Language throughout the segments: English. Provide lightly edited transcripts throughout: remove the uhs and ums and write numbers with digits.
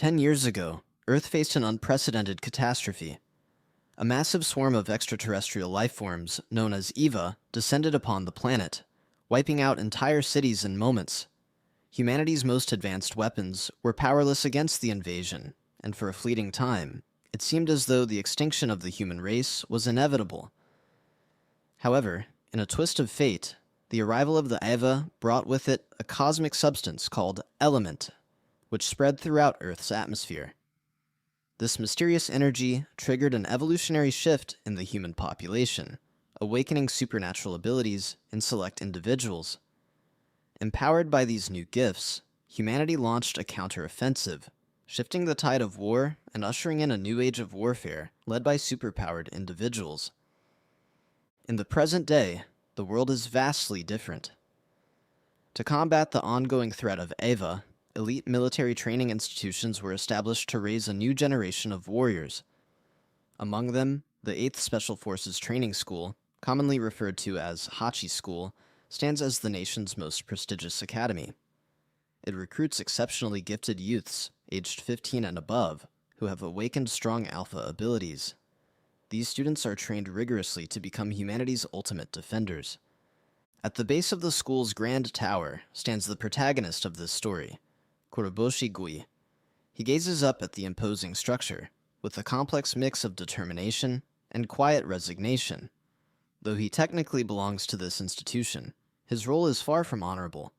10 years ago, Earth faced an unprecedented catastrophe. A massive swarm of extraterrestrial lifeforms, known as EVA, descended upon the planet, wiping out entire cities in moments. Humanity's most advanced weapons were powerless against the invasion, and for a fleeting time, it seemed as though the extinction of the human race was inevitable. However, in a twist of fate, the arrival of the EVA brought with it a cosmic substance called element, which spread throughout Earth's atmosphere. This mysterious energy triggered an evolutionary shift in the human population, awakening supernatural abilities in select individuals. Empowered by these new gifts, humanity launched a counteroffensive, shifting the tide of war and ushering in a new age of warfare led by superpowered individuals. In the present day, the world is vastly different. To combat the ongoing threat of EVA, elite military training institutions were established to raise a new generation of warriors. Among them, the 8th Special Forces Training School, commonly referred to as Hachi School, stands as the nation's most prestigious academy. It recruits exceptionally gifted youths, aged 15 and above, who have awakened strong alpha abilities. These students are trained rigorously to become humanity's ultimate defenders. At the base of the school's grand tower stands the protagonist of this story, Kuroboshi Gui. He gazes up at the imposing structure, with a complex mix of determination and quiet resignation. Though he technically belongs to this institution, his role is far from honorable.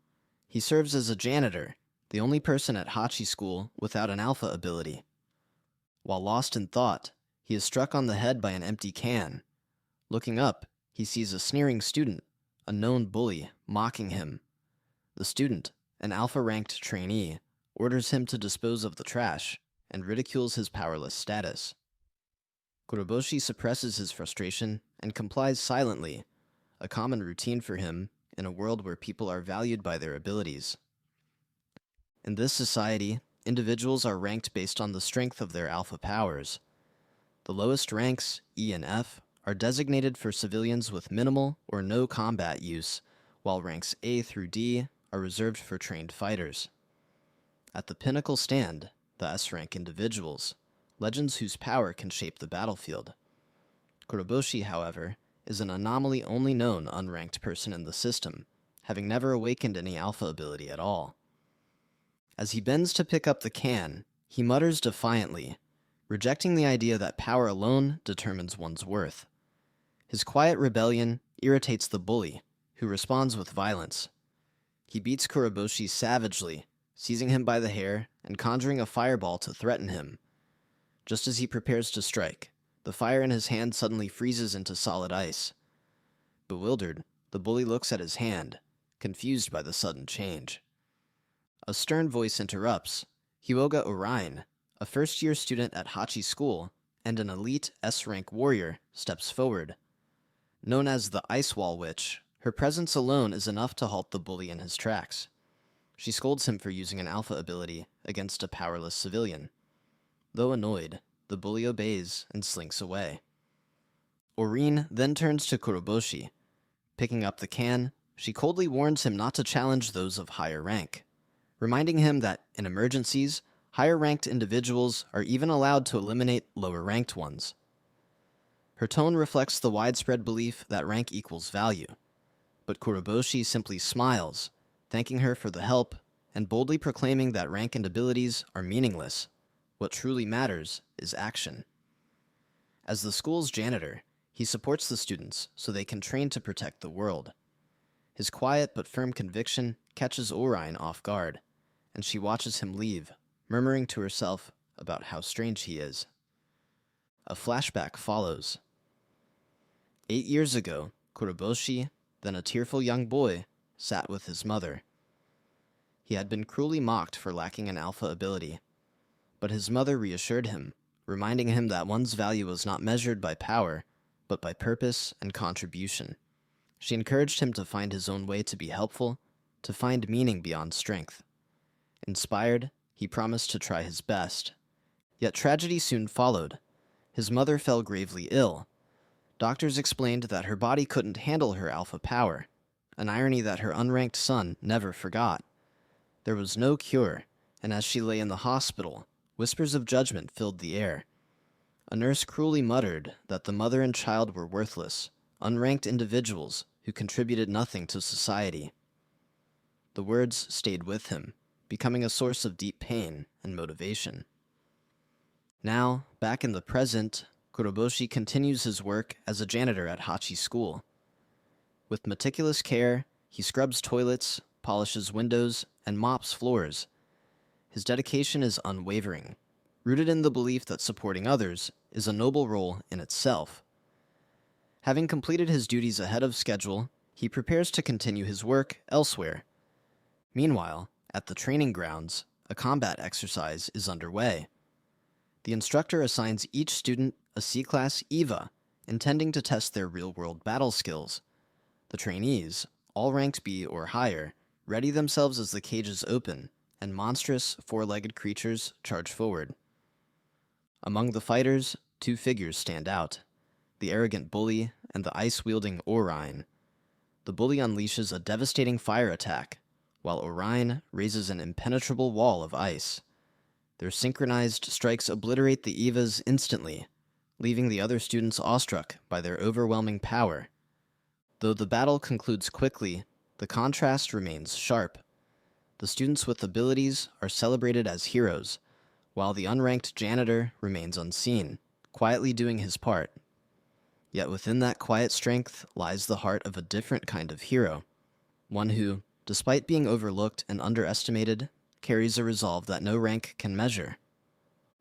He serves as a janitor, the only person at Hachi School without an alpha ability. While lost in thought, he is struck on the head by an empty can. Looking up, he sees a sneering student, a known bully, mocking him. The student, an alpha-ranked trainee, orders him to dispose of the trash and ridicules his powerless status. Kuroboshi suppresses his frustration and complies silently, a common routine for him in a world where people are valued by their abilities. In this society, individuals are ranked based on the strength of their alpha powers. The lowest ranks, E and F, are designated for civilians with minimal or no combat use, while ranks A through D are reserved for trained fighters. At the pinnacle stand the S-rank individuals, legends whose power can shape the battlefield. Kuroboshi, however, is an anomaly only known unranked person in the system, having never awakened any alpha ability at all. As he bends to pick up the can, he mutters defiantly, rejecting the idea that power alone determines one's worth. His quiet rebellion irritates the bully, who responds with violence. He beats Kuroboshi savagely, seizing him by the hair and conjuring a fireball to threaten him. Just as he prepares to strike, the fire in his hand suddenly freezes into solid ice. Bewildered, the bully looks at his hand, confused by the sudden change. A stern voice interrupts. Hyuga Orion, a first-year student at Hachi School and an elite S-rank warrior, steps forward. Known as the Ice Wall Witch, her presence alone is enough to halt the bully in his tracks. She scolds him for using an alpha ability against a powerless civilian. Though annoyed, the bully obeys and slinks away. Orine then turns to Kuroboshi. Picking up the can, she coldly warns him not to challenge those of higher rank, reminding him that, in emergencies, higher-ranked individuals are even allowed to eliminate lower-ranked ones. Her tone reflects the widespread belief that rank equals value, but Kuroboshi simply smiles, thanking her for the help and boldly proclaiming that rank and abilities are meaningless. What truly matters is action. As the school's janitor, he supports the students so they can train to protect the world. His quiet but firm conviction catches Orion off guard, and she watches him leave, murmuring to herself about how strange he is. A flashback follows. 8 years ago, Kuroboshi, then a tearful young boy, sat with his mother. He had been cruelly mocked for lacking an alpha ability, but his mother reassured him, reminding him that one's value was not measured by power, but by purpose and contribution. She encouraged him to find his own way to be helpful, to find meaning beyond strength. Inspired, he promised to try his best. Yet tragedy soon followed. His mother fell gravely ill. Doctors explained that her body couldn't handle her alpha power, an irony that her unranked son never forgot. There was no cure, and as she lay in the hospital, Whispers of judgment filled the air. A nurse cruelly muttered that the mother and child were worthless, unranked individuals who contributed nothing to society. The words stayed with him, becoming a source of deep pain and motivation. Now, back in the present, Kuroboshi continues his work as a janitor at Hachi School. With meticulous care, he scrubs toilets, polishes windows, and mops floors. His dedication is unwavering, rooted in the belief that supporting others is a noble role in itself. Having completed his duties ahead of schedule, he prepares to continue his work elsewhere. Meanwhile, at the training grounds, a combat exercise is underway. The instructor assigns each student a C-Class EVA, intending to test their real-world battle skills. The trainees, all ranked B or higher, ready themselves as the cages open, and monstrous, four-legged creatures charge forward. Among the fighters, two figures stand out: the arrogant bully and the ice-wielding Oomine. The bully unleashes a devastating fire attack, while Oomine raises an impenetrable wall of ice. Their synchronized strikes obliterate the EVAs instantly, leaving the other students awestruck by their overwhelming power. Though the battle concludes quickly, the contrast remains sharp. The students with abilities are celebrated as heroes, while the unranked janitor remains unseen, quietly doing his part. Yet within that quiet strength lies the heart of a different kind of hero, one who, despite being overlooked and underestimated, carries a resolve that no rank can measure.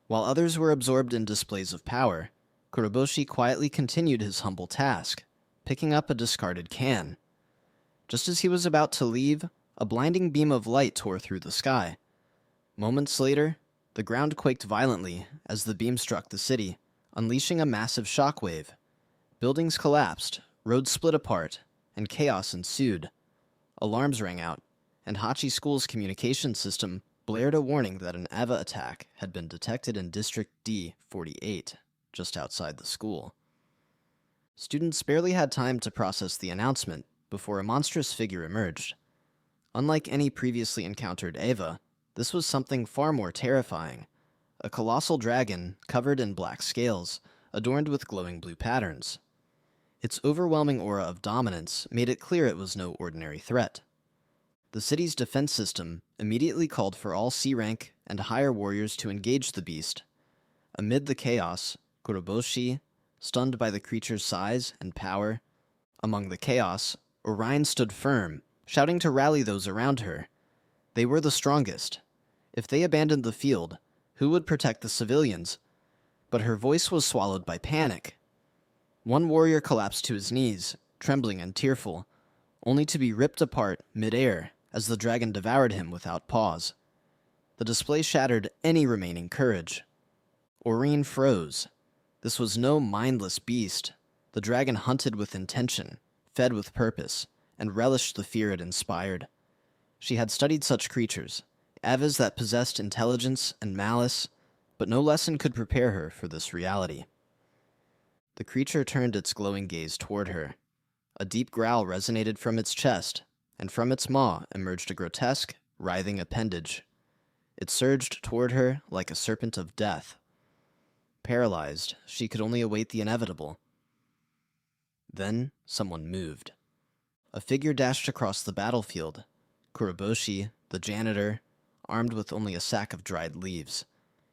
While others were absorbed in displays of power, Kuroboshi quietly continued his humble task, picking up a discarded can. Just as he was about to leave, a blinding beam of light tore through the sky. Moments later, the ground quaked violently as the beam struck the city, unleashing a massive shockwave. Buildings collapsed, roads split apart, and chaos ensued. Alarms rang out, and Hachi School's communication system blared a warning that an AVA attack had been detected in District D-48, just outside the school. Students barely had time to process the announcement before a monstrous figure emerged. Unlike any previously encountered AVA, this was something far more terrifying: a colossal dragon covered in black scales, adorned with glowing blue patterns. Its overwhelming aura of dominance made it clear it was no ordinary threat. The city's defense system immediately called for all C-rank and higher warriors to engage the beast. Amid the chaos, Kuroboshi, stunned by the creature's size and power, Oomine stood firm, shouting to rally those around her. They were the strongest. If they abandoned the field, who would protect the civilians? But her voice was swallowed by panic. One warrior collapsed to his knees, trembling and tearful, only to be ripped apart mid-air as the dragon devoured him without pause. The display shattered any remaining courage. Oomine froze. This was no mindless beast. The dragon hunted with intention, fed with purpose, and relished the fear it inspired. She had studied such creatures, AVAs that possessed intelligence and malice, but no lesson could prepare her for this reality. The creature turned its glowing gaze toward her. A deep growl resonated from its chest, and from its maw emerged a grotesque, writhing appendage. It surged toward her like a serpent of death. Paralyzed, she could only await the inevitable. Then someone moved. A figure dashed across the battlefield. Kuroboshi, the janitor, armed with only a sack of dried leaves.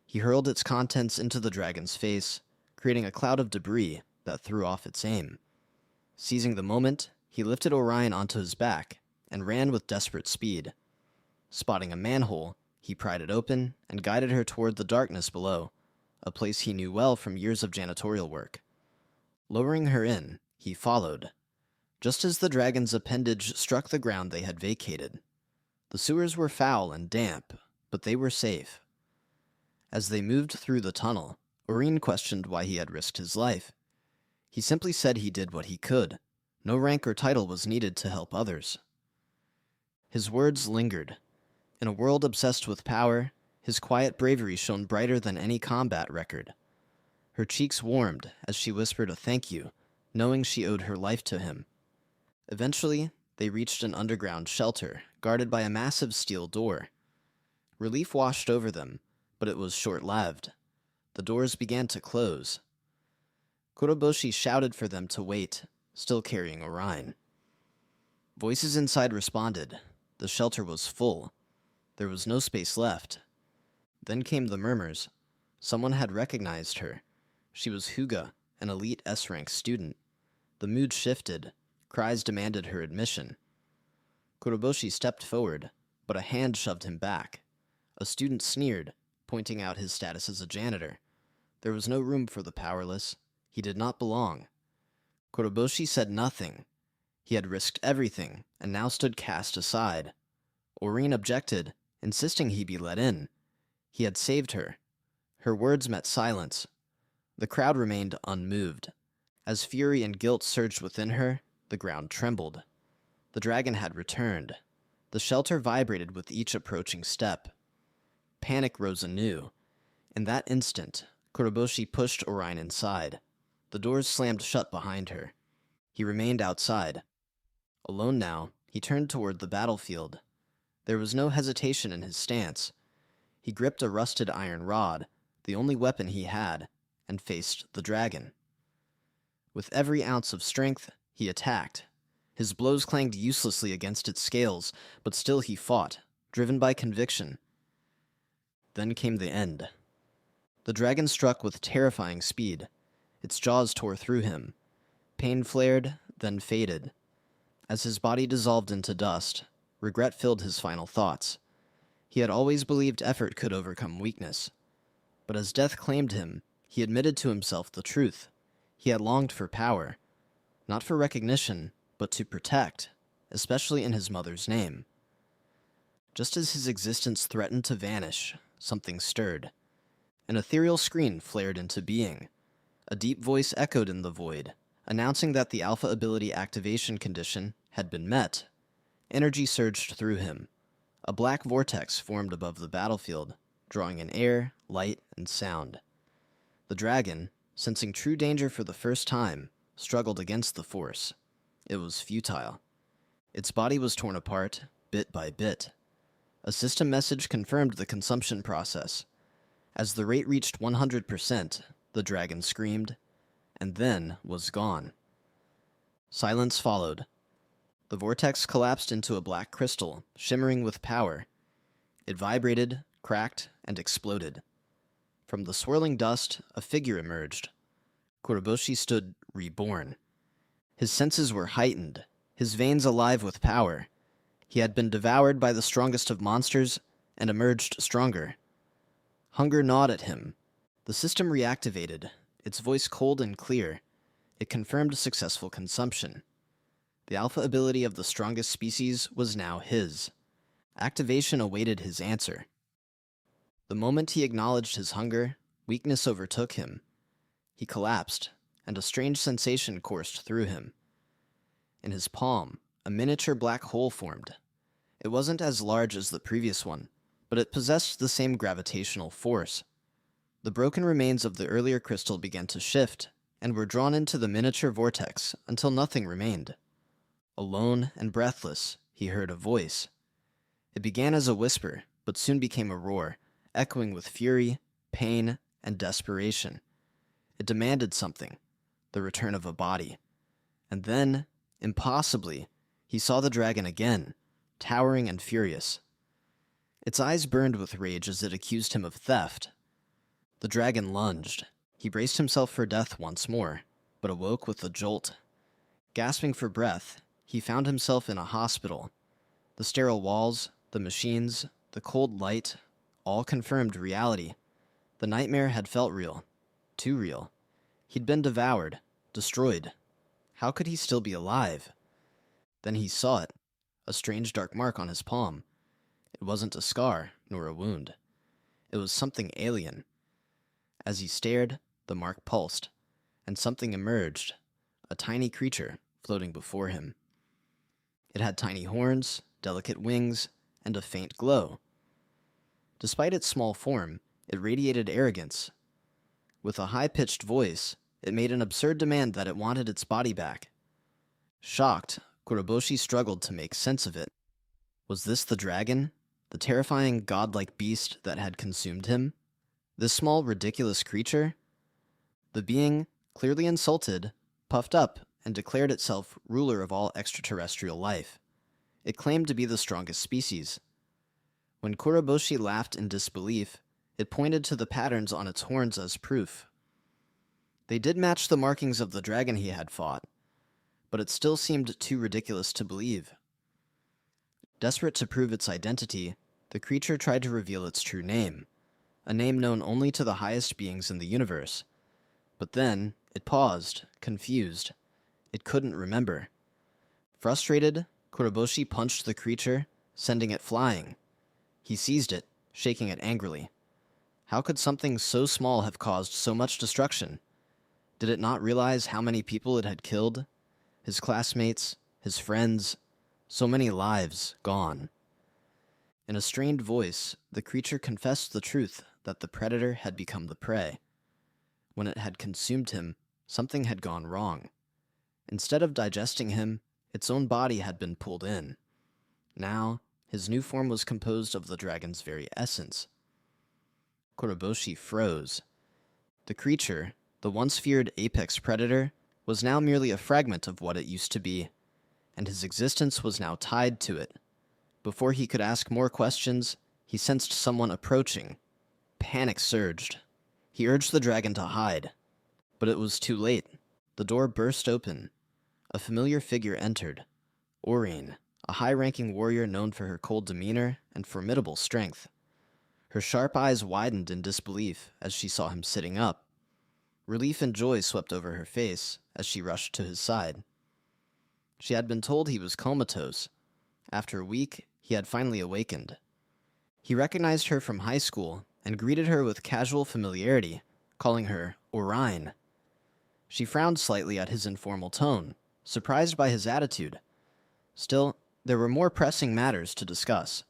He hurled its contents into the dragon's face, creating a cloud of debris that threw off its aim. Seizing the moment, he lifted Oomine onto his back and ran with desperate speed. Spotting a manhole, he pried it open and guided her toward the darkness below, a place he knew well from years of janitorial work. Lowering her in, he followed. Just as the dragon's appendage struck the ground they had vacated. The sewers were foul and damp, but they were safe. As they moved through the tunnel, Oomine questioned why he had risked his life. He simply said he did what he could. No rank or title was needed to help others. His words lingered. In a world obsessed with power, his quiet bravery shone brighter than any combat record. Her cheeks warmed as she whispered a thank you, knowing she owed her life to him. Eventually, they reached an underground shelter, guarded by a massive steel door. Relief washed over them, but it was short-lived. The doors began to close. Kuroboshi shouted for them to wait, still carrying Oomine. Voices inside responded. The shelter was full. There was no space left. Then came the murmurs. Someone had recognized her. She was Hyuga, an elite S-rank student. The mood shifted. Cries demanded her admission. Kuroboshi stepped forward, but a hand shoved him back. A student sneered, pointing out his status as a janitor. There was no room for the powerless. He did not belong. Kuroboshi said nothing. He had risked everything, and now stood cast aside. Oomine objected, insisting he be let in. He had saved her. Her words met silence. The crowd remained unmoved. As fury and guilt surged within her, the ground trembled. The dragon had returned. The shelter vibrated with each approaching step. Panic rose anew. In that instant, Kuroboshi pushed Oomine inside. The doors slammed shut behind her. He remained outside. Alone now, he turned toward the battlefield. There was no hesitation in his stance. He gripped a rusted iron rod, the only weapon he had, and faced the dragon. With every ounce of strength, he attacked. His blows clanged uselessly against its scales, but still he fought, driven by conviction. Then came the end. The dragon struck with terrifying speed. Its jaws tore through him. Pain flared, then faded. As his body dissolved into dust, regret filled his final thoughts. He had always believed effort could overcome weakness. But as death claimed him, he admitted to himself the truth. He had longed for power, not for recognition, but to protect, especially in his mother's name. Just as his existence threatened to vanish, something stirred. An ethereal screen flared into being. A deep voice echoed in the void, announcing that the alpha ability activation condition had been met. Energy surged through him. A black vortex formed above the battlefield, drawing in air, light, and sound. The dragon, sensing true danger for the first time, struggled against the force. It was futile. Its body was torn apart, bit by bit. A system message confirmed the consumption process. As the rate reached 100%, the dragon screamed, and then was gone. Silence followed. The vortex collapsed into a black crystal, shimmering with power. It vibrated, cracked, and exploded. From the swirling dust, a figure emerged. Kuroboshi stood reborn. His senses were heightened, his veins alive with power. He had been devoured by the strongest of monsters and emerged stronger. Hunger gnawed at him. The system reactivated, its voice cold and clear. It confirmed successful consumption. The alpha ability of the strongest species was now his. Activation awaited his answer. The moment he acknowledged his hunger, weakness overtook him. He collapsed, and a strange sensation coursed through him. In his palm, a miniature black hole formed. It wasn't as large as the previous one, but it possessed the same gravitational force. The broken remains of the earlier crystal began to shift, and were drawn into the miniature vortex until nothing remained. Alone and breathless, he heard a voice. It began as a whisper, but soon became a roar, echoing with fury, pain, and desperation. It demanded something, the return of a body. And then, impossibly, he saw the dragon again, towering and furious. Its eyes burned with rage as it accused him of theft. The dragon lunged. He braced himself for death once more, but awoke with a jolt. Gasping for breath, he found himself in a hospital. The sterile walls, the machines, the cold light, all confirmed reality. The nightmare had felt real. Too real. He'd been devoured, destroyed. How could he still be alive? Then he saw it, a strange dark mark on his palm. It wasn't a scar, nor a wound. It was something alien. As he stared, the mark pulsed, and something emerged, a tiny creature floating before him. It had tiny horns, delicate wings, and a faint glow. Despite its small form, it radiated arrogance. With a high-pitched voice, it made an absurd demand that it wanted its body back. Shocked, Kuroboshi struggled to make sense of it. Was this the dragon? The terrifying, godlike beast that had consumed him? This small, ridiculous creature? The being, clearly insulted, puffed up and declared itself ruler of all extraterrestrial life. It claimed to be the strongest species. When Kuroboshi laughed in disbelief, it pointed to the patterns on its horns as proof. They did match the markings of the dragon he had fought, but it still seemed too ridiculous to believe. Desperate to prove its identity, the creature tried to reveal its true name, a name known only to the highest beings in the universe. But then, it paused, confused. It couldn't remember. Frustrated, Kuroboshi punched the creature, sending it flying. He seized it, shaking it angrily. How could something so small have caused so much destruction? Did it not realize how many people it had killed? His classmates, his friends, so many lives gone. In a strained voice, the creature confessed the truth that the predator had become the prey. When it had consumed him, something had gone wrong. Instead of digesting him, its own body had been pulled in. Now, his new form was composed of the dragon's very essence. Kuroboshi froze. The creature, the once feared apex predator, was now merely a fragment of what it used to be, and his existence was now tied to it. Before he could ask more questions, he sensed someone approaching. Panic surged. He urged the dragon to hide. But it was too late. The door burst open. A familiar figure entered. Oomine, a high-ranking warrior known for her cold demeanor and formidable strength. Her sharp eyes widened in disbelief as she saw him sitting up. Relief and joy swept over her face as she rushed to his side. She had been told he was comatose. After a week, he had finally awakened. He recognized her from high school and greeted her with casual familiarity, calling her Oomine. She frowned slightly at his informal tone, surprised by his attitude. Still, there were more pressing matters to discuss.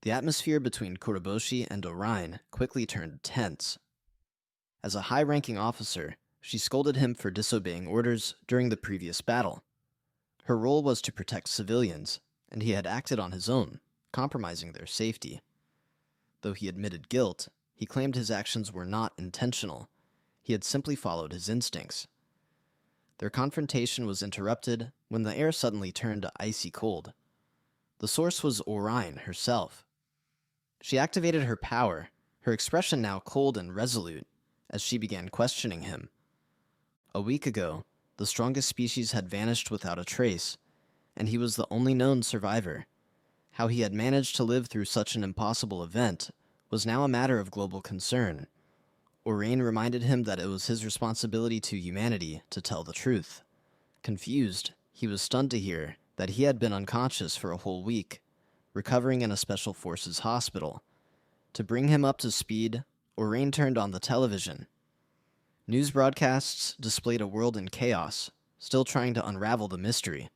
The atmosphere between Kuroboshi and Oomine quickly turned tense. As a high-ranking officer, she scolded him for disobeying orders during the previous battle. Her role was to protect civilians, and he had acted on his own, compromising their safety. Though he admitted guilt, he claimed his actions were not intentional. He had simply followed his instincts. Their confrontation was interrupted when the air suddenly turned icy cold. The source was Oomine herself. She activated her power, her expression now cold and resolute, as she began questioning him. A week ago, the strongest species had vanished without a trace, and he was the only known survivor. How he had managed to live through such an impossible event was now a matter of global concern. Oomine reminded him that it was his responsibility to humanity to tell the truth. Confused, he was stunned to hear that he had been unconscious for a whole week, recovering in a special forces hospital. To bring him up to speed, Oomine turned on the television. News broadcasts displayed a world in chaos, still trying to unravel the mystery.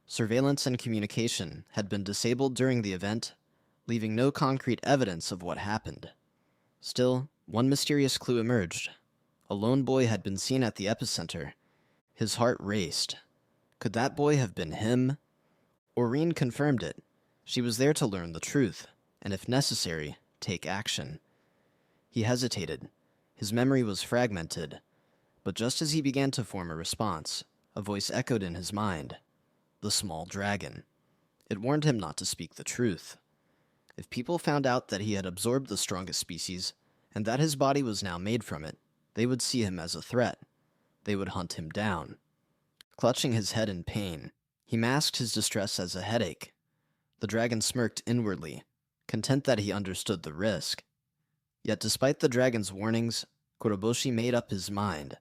Surveillance and communication had been disabled during the event, leaving no concrete evidence of what happened. Still, one mysterious clue emerged. A lone boy had been seen at the epicenter. His heart raced. Could that boy have been him? Oomine confirmed it. She was there to learn the truth, and if necessary, take action. He hesitated. His memory was fragmented. But just as he began to form a response, a voice echoed in his mind. The small dragon. It warned him not to speak the truth. If people found out that he had absorbed the strongest species, and that his body was now made from it, they would see him as a threat. They would hunt him down. Clutching his head in pain, he masked his distress as a headache. The dragon smirked inwardly, content that he understood the risk. Yet despite the dragon's warnings, Kuroboshi made up his mind.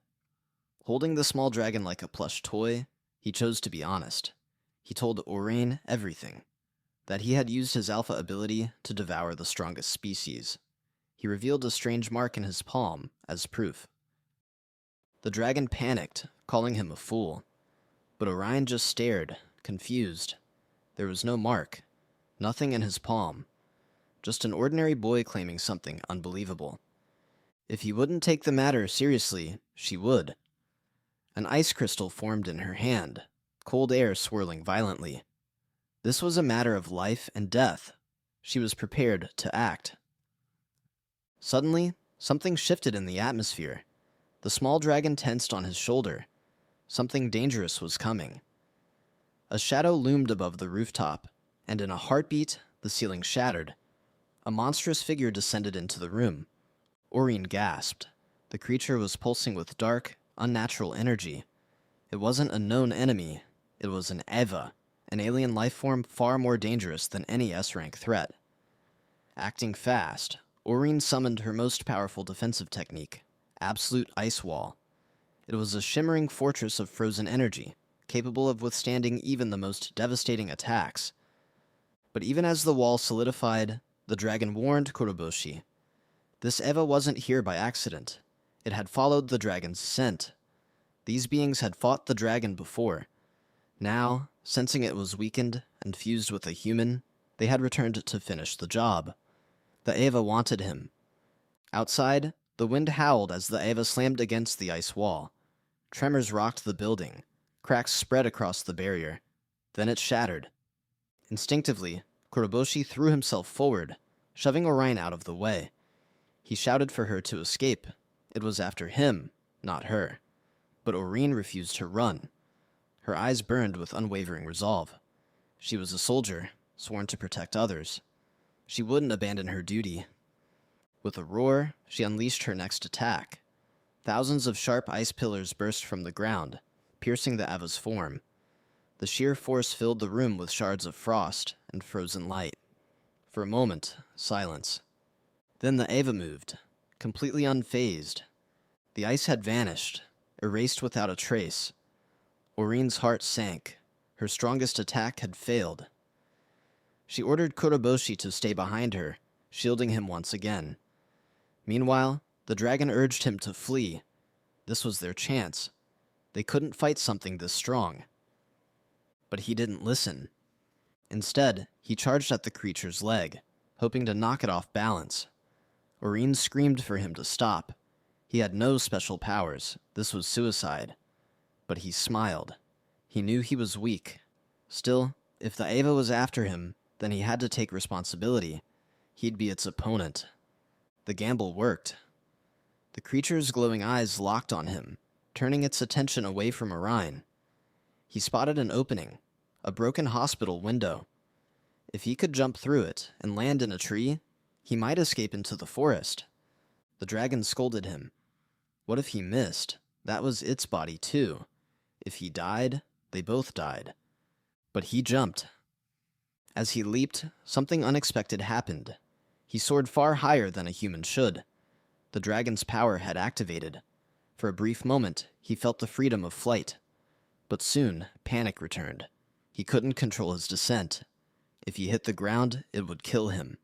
Holding the small dragon like a plush toy, he chose to be honest. He told Oomine everything. That he had used his alpha ability to devour the strongest species. He revealed a strange mark in his palm as proof. The dragon panicked, calling him a fool. But Oomine just stared, confused. There was no mark. Nothing in his palm. Just an ordinary boy claiming something unbelievable. If he wouldn't take the matter seriously, she would. An ice crystal formed in her hand, cold air swirling violently. This was a matter of life and death. She was prepared to act. Suddenly, Something shifted in the atmosphere. The small dragon tensed on his shoulder. Something dangerous was coming. A shadow loomed above the rooftop, and in a heartbeat, the ceiling shattered. A monstrous figure descended into the room. Oomine gasped. The creature was pulsing with dark, unnatural energy. It wasn't a known enemy. It was an Eva, an alien life form far more dangerous than any S-rank threat. Acting fast, Oomine summoned her most powerful defensive technique, Absolute Ice Wall. It was a shimmering fortress of frozen energy, capable of withstanding even the most devastating attacks. But even as the wall solidified, the dragon warned Kuroboshi. This Eva wasn't here by accident. It had followed the dragon's scent. These beings had fought the dragon before. Now, sensing it was weakened and fused with a human, they had returned to finish the job. The Eva wanted him. Outside, the wind howled as the Eva slammed against the ice wall. Tremors rocked the building. Cracks spread across the barrier. Then it shattered. Instinctively, Kuroboshi threw himself forward, shoving Oomine out of the way. He shouted for her to escape. It was after him, not her. But Oomine refused to run. Her eyes burned with unwavering resolve. She was a soldier, sworn to protect others. She wouldn't abandon her duty. With a roar, she unleashed her next attack. Thousands of sharp ice pillars burst from the ground, piercing the Eva's form. The sheer force filled the room with shards of frost and frozen light. For a moment, silence. Then the Eva moved, completely unfazed. The ice had vanished, erased without a trace. Ourine's heart sank. Her strongest attack had failed. She ordered Kuroboshi to stay behind her, shielding him once again. Meanwhile, the dragon urged him to flee. This was their chance. They couldn't fight something this strong. But he didn't listen. Instead, he charged at the creature's leg, hoping to knock it off balance. Oomine screamed for him to stop. He had no special powers. This was suicide. But he smiled. He knew he was weak. Still, if the Eva was after him, then he had to take responsibility. He'd be its opponent. The gamble worked. The creature's glowing eyes locked on him, turning its attention away from Oomine. He spotted an opening, a broken hospital window. If he could jump through it and land in a tree, he might escape into the forest. The dragon scolded him. What if he missed? That was its body too. If he died, they both died. But he jumped. As he leaped, something unexpected happened. He soared far higher than a human should. The dragon's power had activated. For a brief moment, he felt the freedom of flight. But soon, panic returned. He couldn't control his descent. If he hit the ground, it would kill him.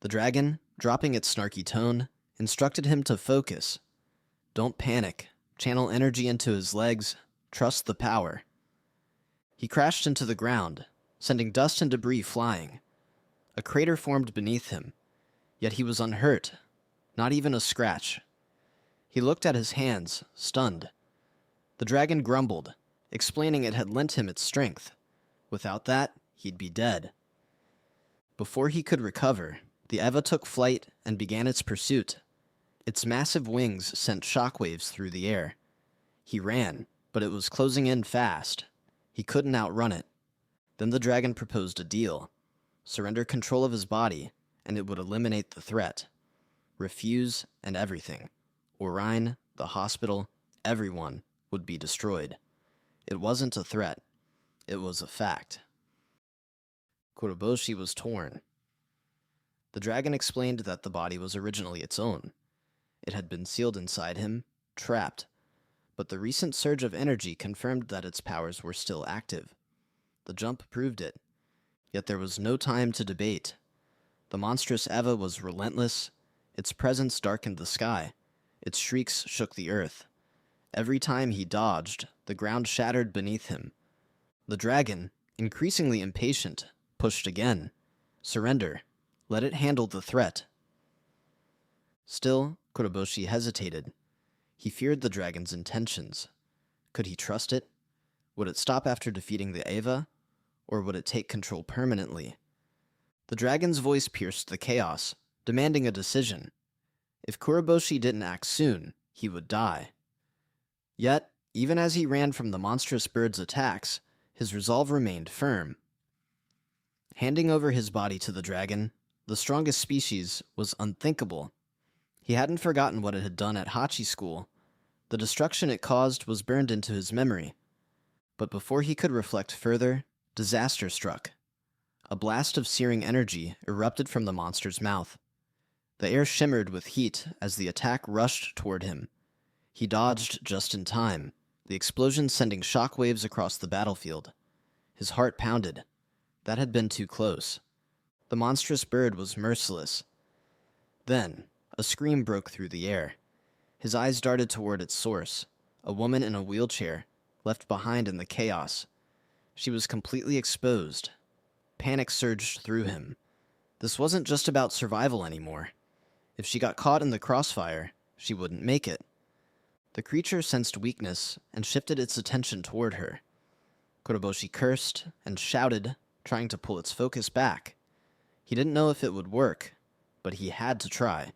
The dragon, dropping its snarky tone, instructed him to focus. Don't panic. Channel energy into his legs. Trust the power. He crashed into the ground, sending dust and debris flying. A crater formed beneath him, yet he was unhurt, not even a scratch. He looked at his hands, stunned. The dragon grumbled, explaining it had lent him its strength. Without that, he'd be dead. Before he could recover, the Eva took flight and began its pursuit. Its massive wings sent shockwaves through the air. He ran, but it was closing in fast. He couldn't outrun it. Then the dragon proposed a deal. Surrender control of his body, and it would eliminate the threat. Refuse, and everything. Oomine, the hospital, everyone would be destroyed. It wasn't a threat. It was a fact. Kuroboshi was torn. The dragon explained that the body was originally its own. It had been sealed inside him, trapped. But the recent surge of energy confirmed that its powers were still active. The jump proved it. Yet there was no time to debate. The monstrous Eva was relentless. Its presence darkened the sky. Its shrieks shook the earth. Every time he dodged, the ground shattered beneath him. The dragon, increasingly impatient, pushed again. Surrender. Let it handle the threat. Still, Kuroboshi hesitated. He feared the dragon's intentions. Could he trust it? Would it stop after defeating the Eva? Or would it take control permanently? The dragon's voice pierced the chaos, demanding a decision. If Kuroboshi didn't act soon, he would die. Yet, even as he ran from the monstrous bird's attacks, his resolve remained firm. Handing over his body to the dragon, the strongest species, was unthinkable. He hadn't forgotten what it had done at Hachi School. The destruction it caused was burned into his memory. But before he could reflect further, disaster struck. A blast of searing energy erupted from the monster's mouth. The air shimmered with heat as the attack rushed toward him. He dodged just in time, the explosion sending shockwaves across the battlefield. His heart pounded. That had been too close. The monstrous bird was merciless. Then, a scream broke through the air. His eyes darted toward its source, a woman in a wheelchair, left behind in the chaos. She was completely exposed. Panic surged through him. This wasn't just about survival anymore. If she got caught in the crossfire, she wouldn't make it. The creature sensed weakness and shifted its attention toward her. Kuroboshi cursed and shouted, trying to pull its focus back. He didn't know if it would work, but he had to try.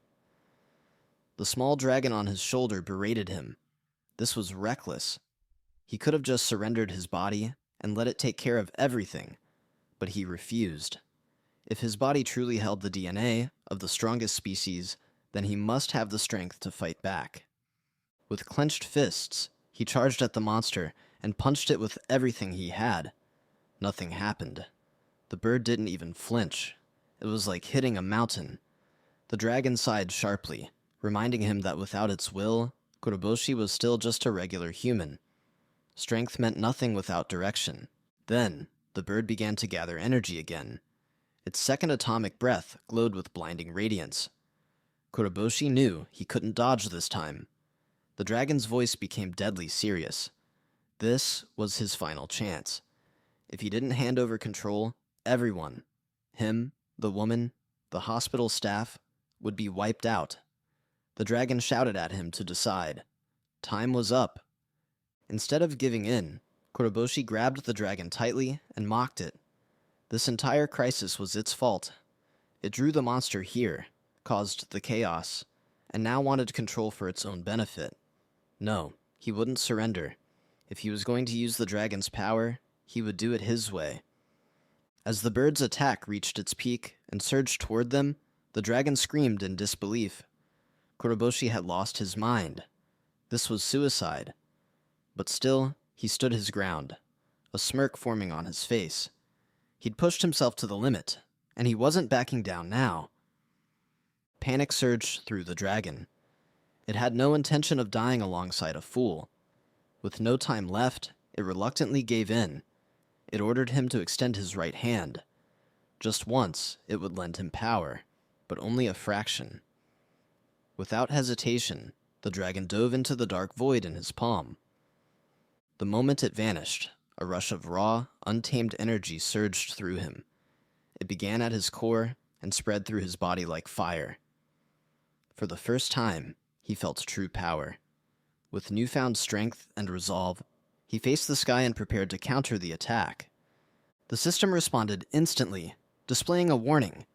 The small dragon on his shoulder berated him. This was reckless. He could have just surrendered his body and let it take care of everything, but he refused. If his body truly held the DNA of the strongest species, then he must have the strength to fight back. With clenched fists, he charged at the monster and punched it with everything he had. Nothing happened. The bird didn't even flinch. It was like hitting a mountain. The dragon sighed sharply, reminding him that without its will, Kuroboshi was still just a regular human. Strength meant nothing without direction. Then, the bird began to gather energy again. Its second atomic breath glowed with blinding radiance. Kuroboshi knew he couldn't dodge this time. The dragon's voice became deadly serious. This was his final chance. If he didn't hand over control, everyone, him, the woman, the hospital staff, would be wiped out. The dragon shouted at him to decide. Time was up. Instead of giving in, Kuroboshi grabbed the dragon tightly and mocked it. This entire crisis was its fault. It drew the monster here, caused the chaos, and now wanted control for its own benefit. No, he wouldn't surrender. If he was going to use the dragon's power, he would do it his way. As the bird's attack reached its peak and surged toward them, the dragon screamed in disbelief. Kuroboshi had lost his mind. This was suicide. But still, he stood his ground, a smirk forming on his face. He'd pushed himself to the limit, and he wasn't backing down now. Panic surged through the dragon. It had no intention of dying alongside a fool. With no time left, it reluctantly gave in. It ordered him to extend his right hand. Just once, it would lend him power, but only a fraction. Without hesitation, the dragon dove into the dark void in his palm. The moment it vanished, a rush of raw, untamed energy surged through him. It began at his core and spread through his body like fire. For the first time, he felt true power. With newfound strength and resolve, he faced the sky and prepared to counter the attack. The system responded instantly, displaying a warning.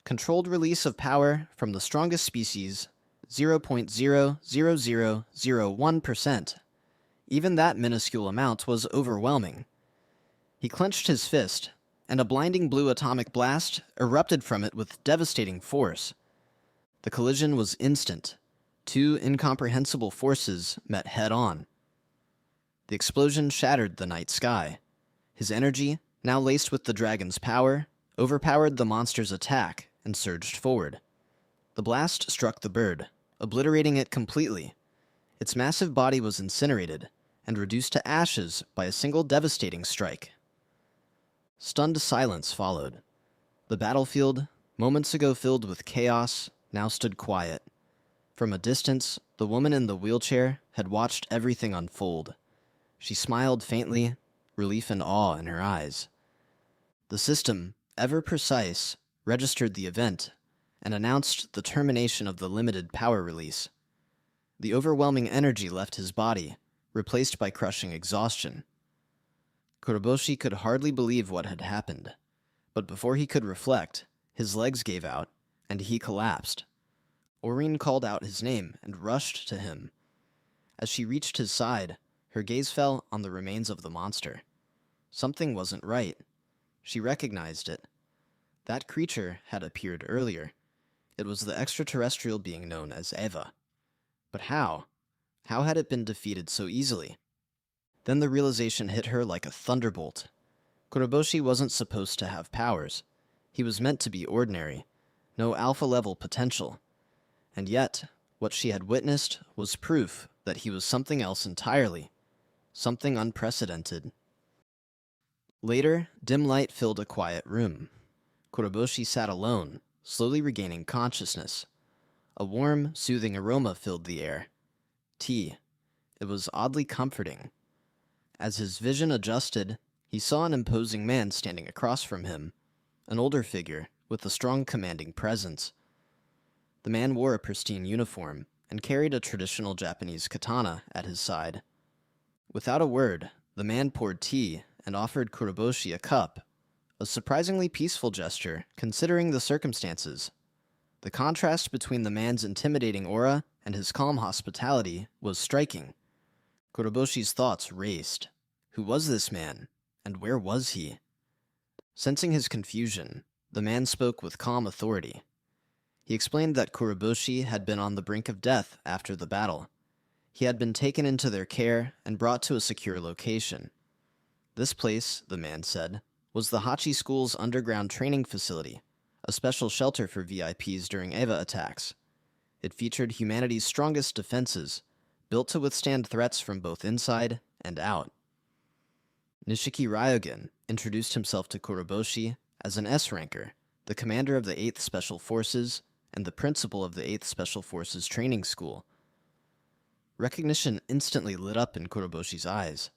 Controlled release of power from the strongest species, 0.00001%. Even that minuscule amount was overwhelming. He clenched his fist, and a blinding blue atomic blast erupted from it with devastating force. The collision was instant. Two incomprehensible forces met head-on. The explosion shattered the night sky. His energy, now laced with the dragon's power, overpowered the monster's attack and surged forward. The blast struck the bird, obliterating it completely. Its massive body was incinerated and reduced to ashes by a single devastating strike. Stunned silence followed. The battlefield, moments ago filled with chaos, now stood quiet. From a distance, the woman in the wheelchair had watched everything unfold. She smiled faintly, relief and awe in her eyes. The system, ever precise, registered the event and announced the termination of the limited power release. The overwhelming energy left his body, replaced by crushing exhaustion. Kuroboshi could hardly believe what had happened, but before he could reflect, his legs gave out, and he collapsed. Oomine called out his name and rushed to him. As she reached his side, her gaze fell on the remains of the monster. Something wasn't right. She recognized it. That creature had appeared earlier. It was the extraterrestrial being known as Eva. But how? How had it been defeated so easily? Then the realization hit her like a thunderbolt. Kuroboshi wasn't supposed to have powers. He was meant to be ordinary. No alpha-level potential. And yet, what she had witnessed was proof that he was something else entirely. Something unprecedented. Later, dim light filled a quiet room. Kuroboshi sat alone, slowly regaining consciousness. A warm, soothing aroma filled the air. Tea. It was oddly comforting. As his vision adjusted, he saw an imposing man standing across from him, an older figure with a strong commanding presence. The man wore a pristine uniform and carried a traditional Japanese katana at his side. Without a word, the man poured tea and offered Kuroboshi a cup, a surprisingly peaceful gesture considering the circumstances. The contrast between the man's intimidating aura and his calm hospitality was striking. Kuroboshi's thoughts raced. Who was this man, and where was he? Sensing his confusion, the man spoke with calm authority. He explained that Kuroboshi had been on the brink of death after the battle. He had been taken into their care and brought to a secure location. This place, the man said, was the Hachi School's underground training facility, a special shelter for VIPs during Eva attacks. It featured humanity's strongest defenses, built to withstand threats from both inside and out. Nishiki Ryogen introduced himself to Kuroboshi as an S-ranker, the commander of the 8th Special Forces and the principal of the 8th Special Forces Training School. Recognition instantly lit up in Kuroboshi's eyes.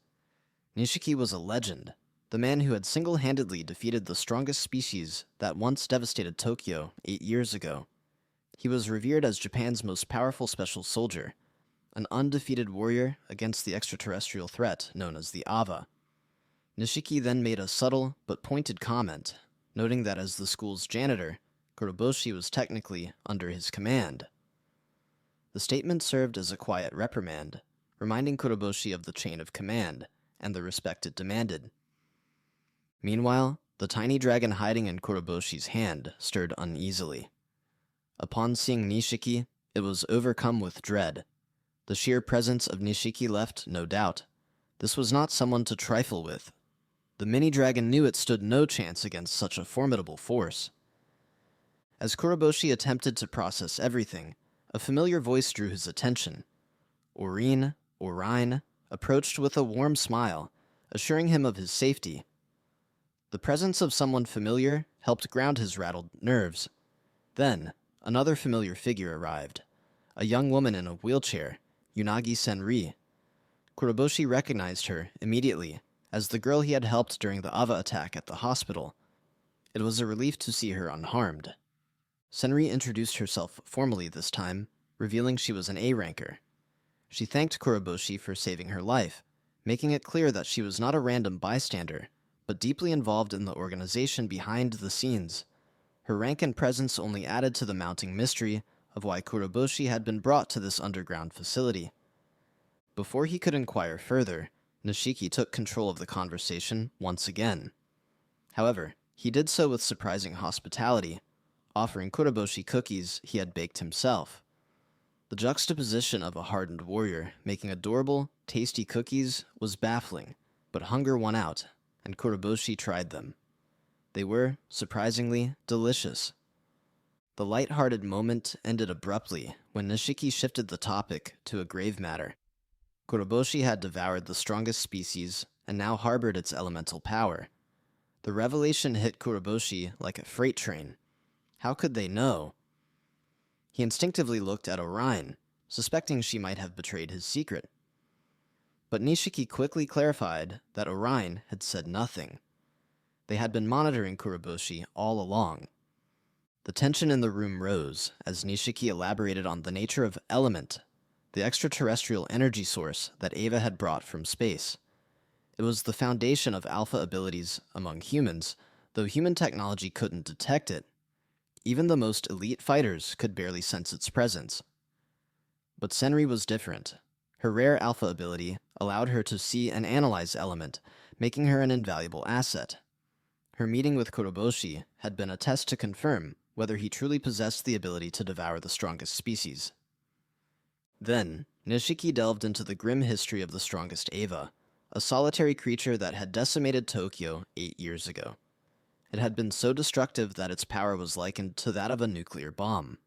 Nishiki was a legend, the man who had single-handedly defeated the strongest species that once devastated Tokyo 8 years ago. He was revered as Japan's most powerful special soldier, an undefeated warrior against the extraterrestrial threat known as the Ava. Nishiki then made a subtle but pointed comment, noting that as the school's janitor, Kuroboshi was technically under his command. The statement served as a quiet reprimand, reminding Kuroboshi of the chain of command and the respect it demanded. Meanwhile, the tiny dragon hiding in Kuroboshi's hand stirred uneasily. Upon seeing Nishiki, it was overcome with dread. The sheer presence of Nishiki left no doubt. This was not someone to trifle with. The mini-dragon knew it stood no chance against such a formidable force. As Kuroboshi attempted to process everything, a familiar voice drew his attention. Oomine, approached with a warm smile, assuring him of his safety. The presence of someone familiar helped ground his rattled nerves. Then, another familiar figure arrived, a young woman in a wheelchair, Unagi Senri. Kuroboshi recognized her immediately as the girl he had helped during the Ava attack at the hospital. It was a relief to see her unharmed. Senri introduced herself formally this time, revealing she was an A-ranker. She thanked Kuroboshi for saving her life, making it clear that she was not a random bystander, but deeply involved in the organization behind the scenes. Her rank and presence only added to the mounting mystery of why Kuroboshi had been brought to this underground facility. Before he could inquire further, Nishiki took control of the conversation once again. However, he did so with surprising hospitality, offering Kuroboshi cookies he had baked himself. The juxtaposition of a hardened warrior making adorable, tasty cookies was baffling, but hunger won out, and Kuroboshi tried them. They were, surprisingly, delicious. The light-hearted moment ended abruptly when Nishiki shifted the topic to a grave matter. Kuroboshi had devoured the strongest species and now harbored its elemental power. The revelation hit Kuroboshi like a freight train. How could they know? He instinctively looked at Oomine, suspecting she might have betrayed his secret. But Nishiki quickly clarified that Oomine had said nothing. They had been monitoring Kuroboshi all along. The tension in the room rose as Nishiki elaborated on the nature of Element, the extraterrestrial energy source that Eva had brought from space. It was the foundation of alpha abilities among humans, though human technology couldn't detect it. Even the most elite fighters could barely sense its presence. But Senri was different. Her rare alpha ability allowed her to see and analyze element, making her an invaluable asset. Her meeting with Kuroboshi had been a test to confirm whether he truly possessed the ability to devour the strongest species. Then, Nishiki delved into the grim history of the strongest Eva, a solitary creature that had decimated Tokyo 8 years ago. It had been so destructive that its power was likened to that of a nuclear bomb.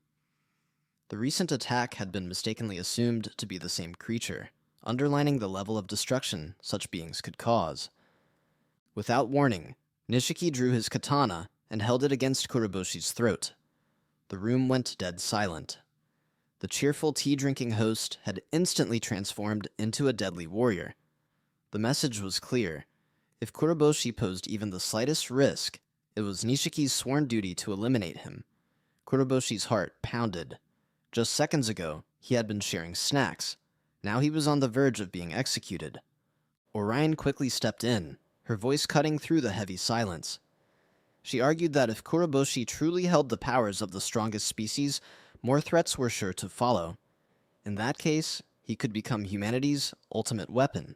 The recent attack had been mistakenly assumed to be the same creature, underlining the level of destruction such beings could cause. Without warning, Nishiki drew his katana and held it against Kuroboshi's throat. The room went dead silent. The cheerful tea-drinking host had instantly transformed into a deadly warrior. The message was clear. If Kuroboshi posed even the slightest risk, it was Nishiki's sworn duty to eliminate him. Kuroboshi's heart pounded. Just seconds ago, he had been sharing snacks. Now he was on the verge of being executed. Orion quickly stepped in, her voice cutting through the heavy silence. She argued that if Kuroboshi truly held the powers of the strongest species, more threats were sure to follow. In that case, he could become humanity's ultimate weapon.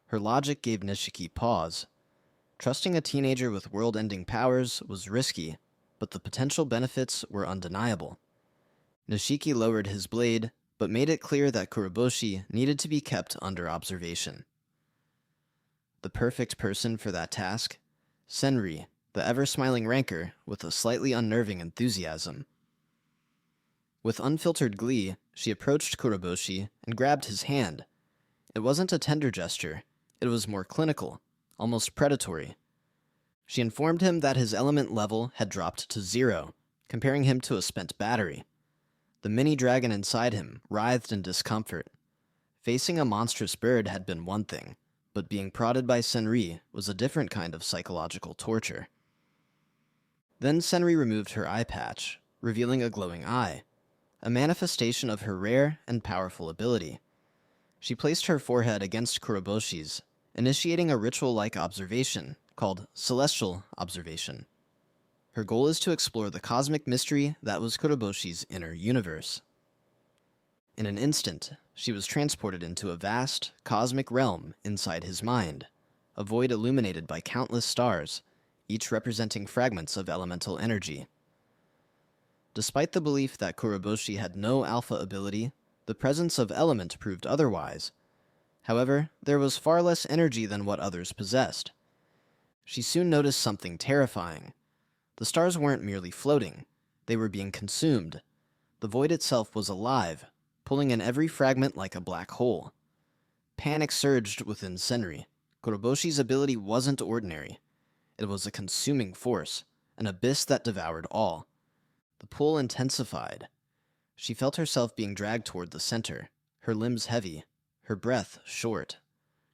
Her logic gave Nishiki pause. Trusting a teenager with world-ending powers was risky, but the potential benefits were undeniable. Nishiki lowered his blade, but made it clear that Kuroboshi needed to be kept under observation. The perfect person for that task? Senri, the ever-smiling ranker with a slightly unnerving enthusiasm. With unfiltered glee, she approached Kuroboshi and grabbed his hand. It wasn't a tender gesture, it was more clinical, almost predatory. She informed him that his element level had dropped to 0, comparing him to a spent battery. The mini-dragon inside him writhed in discomfort. Facing a monstrous bird had been one thing, but being prodded by Senri was a different kind of psychological torture. Then Senri removed her eye patch, revealing a glowing eye, a manifestation of her rare and powerful ability. She placed her forehead against Kuroboshi's, initiating a ritual-like observation called celestial observation. Her goal is to explore the cosmic mystery that was Kuroboshi's inner universe. In an instant, she was transported into a vast, cosmic realm inside his mind, a void illuminated by countless stars, each representing fragments of elemental energy. Despite the belief that Kuroboshi had no alpha ability, the presence of element proved otherwise. However, there was far less energy than what others possessed. She soon noticed something terrifying. The stars weren't merely floating, they were being consumed. The void itself was alive, pulling in every fragment like a black hole. Panic surged within Senri. Kuroboshi's ability wasn't ordinary. It was a consuming force, an abyss that devoured all. The pull intensified. She felt herself being dragged toward the center, her limbs heavy, her breath short.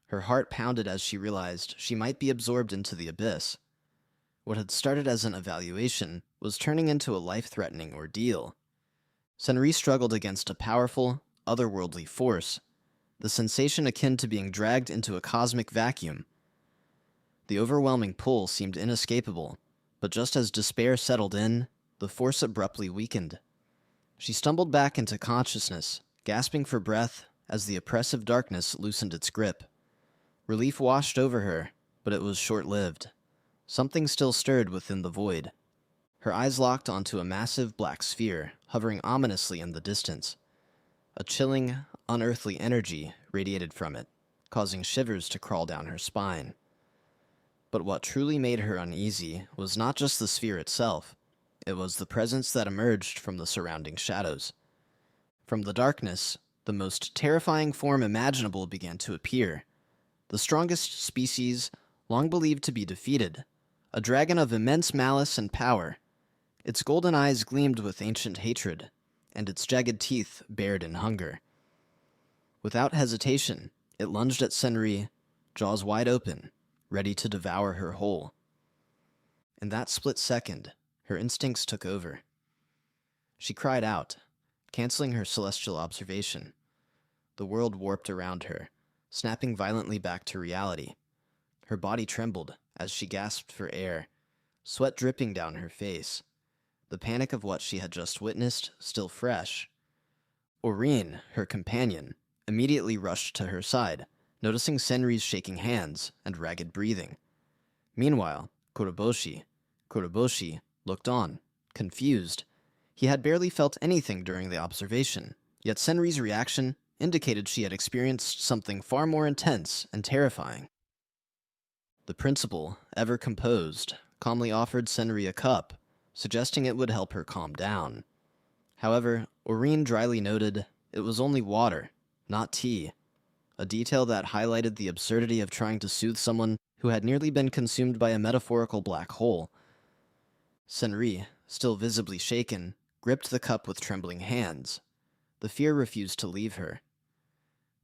Her heart pounded as she realized she might be absorbed into the abyss. What had started as an evaluation was turning into a life-threatening ordeal. Senri struggled against a powerful, otherworldly force, the sensation akin to being dragged into a cosmic vacuum. The overwhelming pull seemed inescapable, but just as despair settled in, the force abruptly weakened. She stumbled back into consciousness, gasping for breath as the oppressive darkness loosened its grip. Relief washed over her, but it was short-lived. Something still stirred within the void. Her eyes locked onto a massive black sphere, hovering ominously in the distance. A chilling, unearthly energy radiated from it, causing shivers to crawl down her spine. But what truly made her uneasy was not just the sphere itself. It was the presence that emerged from the surrounding shadows. From the darkness, the most terrifying form imaginable began to appear. The strongest species, long believed to be defeated, a dragon of immense malice and power. Its golden eyes gleamed with ancient hatred, and its jagged teeth bared in hunger. Without hesitation, it lunged at Senri, jaws wide open, ready to devour her whole. In that split second, her instincts took over. She cried out, canceling her celestial observation. The world warped around her, snapping violently back to reality. Her body trembled as she gasped for air, sweat dripping down her face. the panic of what she had just witnessed still fresh. Oomine, her companion, immediately rushed to her side, noticing Senri's shaking hands and ragged breathing. Meanwhile, Kuroboshi looked on, confused. He had barely felt anything during the observation, yet Senri's reaction indicated she had experienced something far more intense and terrifying. The principal, ever composed, calmly offered Senri a cup, suggesting it would help her calm down. However, Oomine dryly noted it was only water, not tea, a detail that highlighted the absurdity of trying to soothe someone who had nearly been consumed by a metaphorical black hole. Senri, still visibly shaken, gripped the cup with trembling hands. The fear refused to leave her.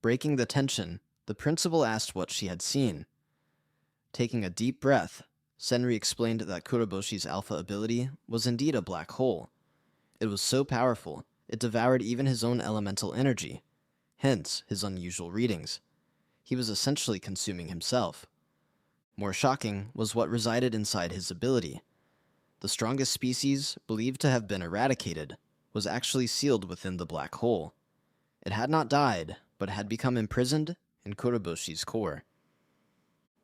Breaking the tension, the principal asked what she had seen. Taking a deep breath, Senri explained that Kuroboshi's alpha ability was indeed a black hole. It was so powerful, it devoured even his own elemental energy, hence his unusual readings. He was essentially consuming himself. More shocking was what resided inside his ability. The strongest species, believed to have been eradicated, was actually sealed within the black hole. It had not died, but had become imprisoned in Kuroboshi's core.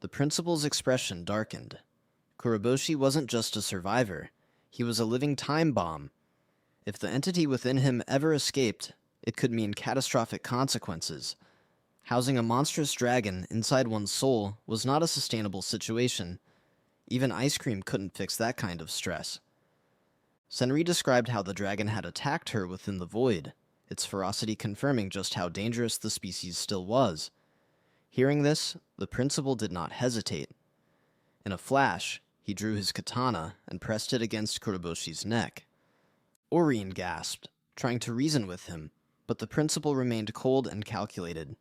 The principal's expression darkened. Kuroboshi wasn't just a survivor, he was a living time bomb. If the entity within him ever escaped, it could mean catastrophic consequences. Housing a monstrous dragon inside one's soul was not a sustainable situation. Even ice cream couldn't fix that kind of stress. Senri described how the dragon had attacked her within the void, its ferocity confirming just how dangerous the species still was. Hearing this, the principal did not hesitate. In a flash, he drew his katana and pressed it against Kuroboshi's neck. Oomine gasped, trying to reason with him, but the principal remained cold and calculated.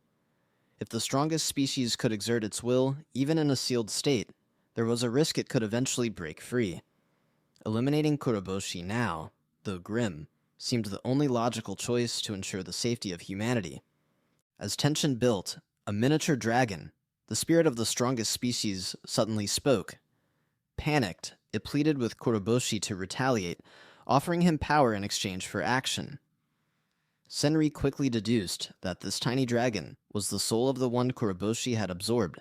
If the strongest species could exert its will, even in a sealed state, there was a risk it could eventually break free. Eliminating Kuroboshi now, though grim, seemed the only logical choice to ensure the safety of humanity. As tension built, a miniature dragon, the spirit of the strongest species, suddenly spoke. Panicked, it pleaded with Kuroboshi to retaliate, offering him power in exchange for action. Senri quickly deduced that this tiny dragon was the soul of the one Kuroboshi had absorbed.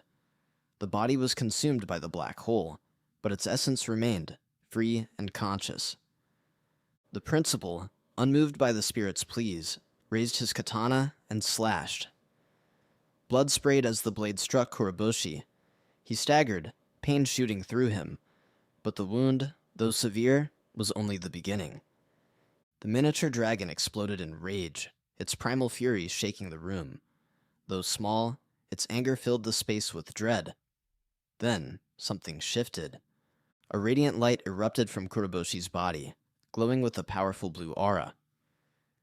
The body was consumed by the black hole, but its essence remained, free and conscious. The principal, unmoved by the spirit's pleas, raised his katana and slashed. Blood sprayed as the blade struck Kuroboshi. He staggered, pain shooting through him, but the wound, though severe, was only the beginning. The miniature dragon exploded in rage, its primal fury shaking the room. Though small, its anger filled the space with dread. Then, something shifted. A radiant light erupted from Kuroboshi's body, glowing with a powerful blue aura.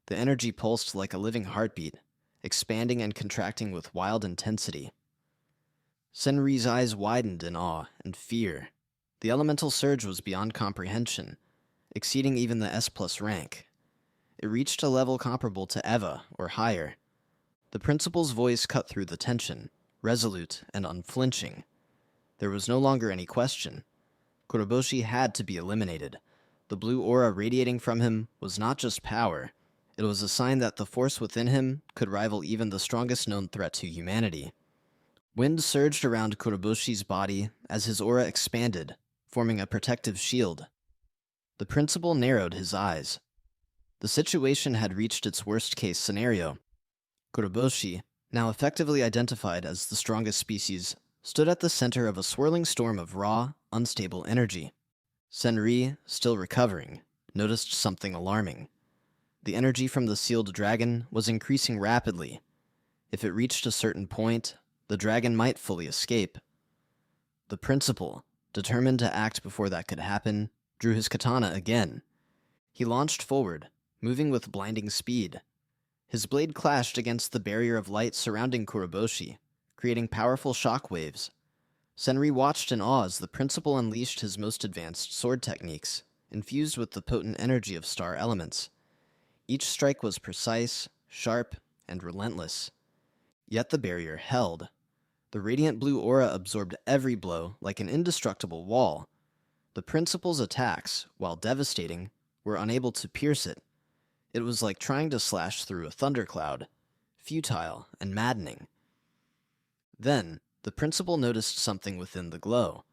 The energy pulsed like a living heartbeat, expanding and contracting with wild intensity. Senri's eyes widened in awe and fear. The elemental surge was beyond comprehension, exceeding even the S+ rank. It reached a level comparable to Eva or higher. The principal's voice cut through the tension, resolute and unflinching. There was no longer any question. Kuroboshi had to be eliminated. The blue aura radiating from him was not just power. It was a sign that the force within him could rival even the strongest known threat to humanity. Wind surged around Kuroboshi's body as his aura expanded, forming a protective shield. The principal narrowed his eyes. The situation had reached its worst-case scenario. Kuroboshi, now effectively identified as the strongest species, stood at the center of a swirling storm of raw, unstable energy. Senri, still recovering, noticed something alarming. The energy from the sealed dragon was increasing rapidly. If it reached a certain point, the dragon might fully escape. The principal, determined to act before that could happen, drew his katana again. He launched forward, moving with blinding speed. His blade clashed against the barrier of light surrounding Kuroboshi, creating powerful shock waves. Senri watched in awe as the principal unleashed his most advanced sword techniques, infused with the potent energy of star elements. Each strike was precise, sharp, and relentless. Yet the barrier held. The radiant blue aura absorbed every blow like an indestructible wall. The principal's attacks, while devastating, were unable to pierce it. It was like trying to slash through a thundercloud, futile and maddening. Then, the principal noticed something within the glow.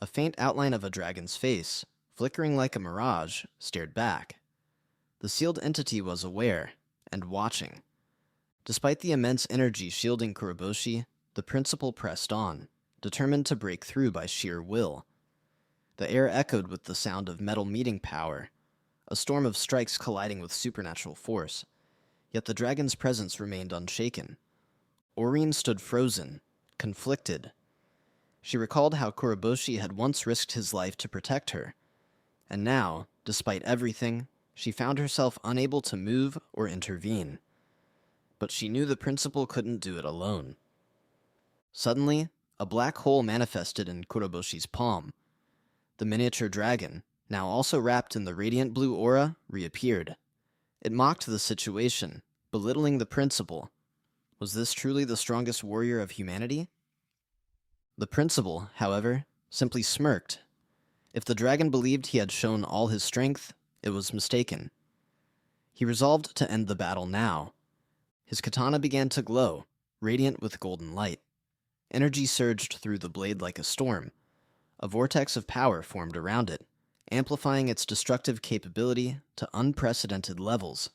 A faint outline of a dragon's face, flickering like a mirage, stared back. The sealed entity was aware, and watching. Despite the immense energy shielding Kuroboshi, the principal pressed on, determined to break through by sheer will. The air echoed with the sound of metal meeting power, a storm of strikes colliding with supernatural force. Yet the dragon's presence remained unshaken. Oomine stood frozen, conflicted. She recalled how Kuroboshi had once risked his life to protect her, and now, despite everything, she found herself unable to move or intervene. But she knew the principal couldn't do it alone. Suddenly, a black hole manifested in Kuroboshi's palm. The miniature dragon, now also wrapped in the radiant blue aura, reappeared. It mocked the situation, belittling the principal. Was this truly the strongest warrior of humanity? The principal, however, simply smirked. If the dragon believed he had shown all his strength, it was mistaken. He resolved to end the battle now. His katana began to glow, radiant with golden light. Energy surged through the blade like a storm. A vortex of power formed around it, amplifying its destructive capability to unprecedented levels.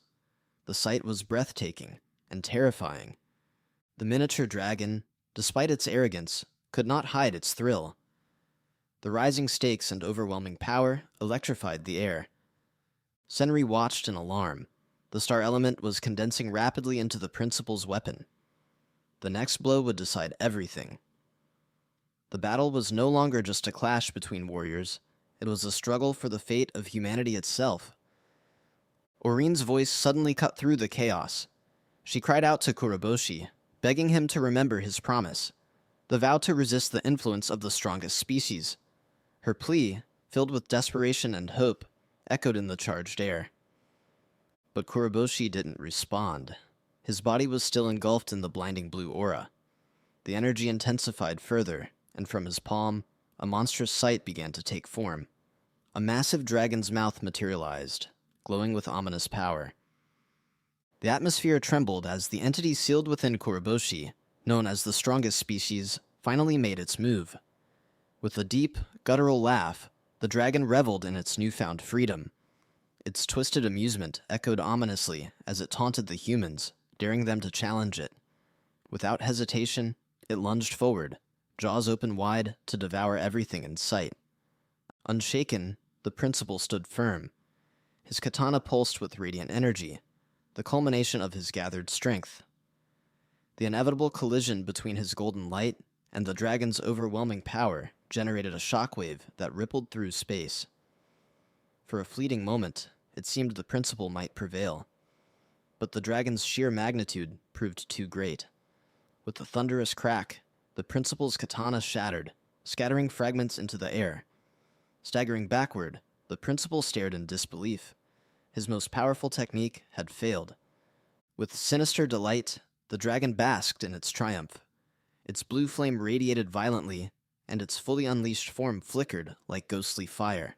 The sight was breathtaking and terrifying. The miniature dragon, despite its arrogance, could not hide its thrill. The rising stakes and overwhelming power electrified the air. Senri watched in alarm. The star element was condensing rapidly into the principal's weapon. The next blow would decide everything. The battle was no longer just a clash between warriors. It was a struggle for the fate of humanity itself. Ourine's voice suddenly cut through the chaos. She cried out to Kuroboshi, begging him to remember his promise, the vow to resist the influence of the strongest species. Her plea, filled with desperation and hope, echoed in the charged air. But Kuroboshi didn't respond. His body was still engulfed in the blinding blue aura. The energy intensified further, and from his palm, a monstrous sight began to take form. A massive dragon's mouth materialized, glowing with ominous power. The atmosphere trembled as the entity sealed within Kuroboshi, known as the strongest species, finally made its move. With a deep, guttural laugh, the dragon reveled in its newfound freedom. Its twisted amusement echoed ominously as it taunted the humans, daring them to challenge it. Without hesitation, it lunged forward, jaws open wide to devour everything in sight. Unshaken, the principal stood firm. His katana pulsed with radiant energy, the culmination of his gathered strength. The inevitable collision between his golden light and the dragon's overwhelming power generated a shockwave that rippled through space. For a fleeting moment, it seemed the principal might prevail. But the dragon's sheer magnitude proved too great. With a thunderous crack, the principal's katana shattered, scattering fragments into the air. Staggering backward, the principal stared in disbelief. His most powerful technique had failed. With sinister delight, the dragon basked in its triumph. Its blue flame radiated violently, and its fully unleashed form flickered like ghostly fire.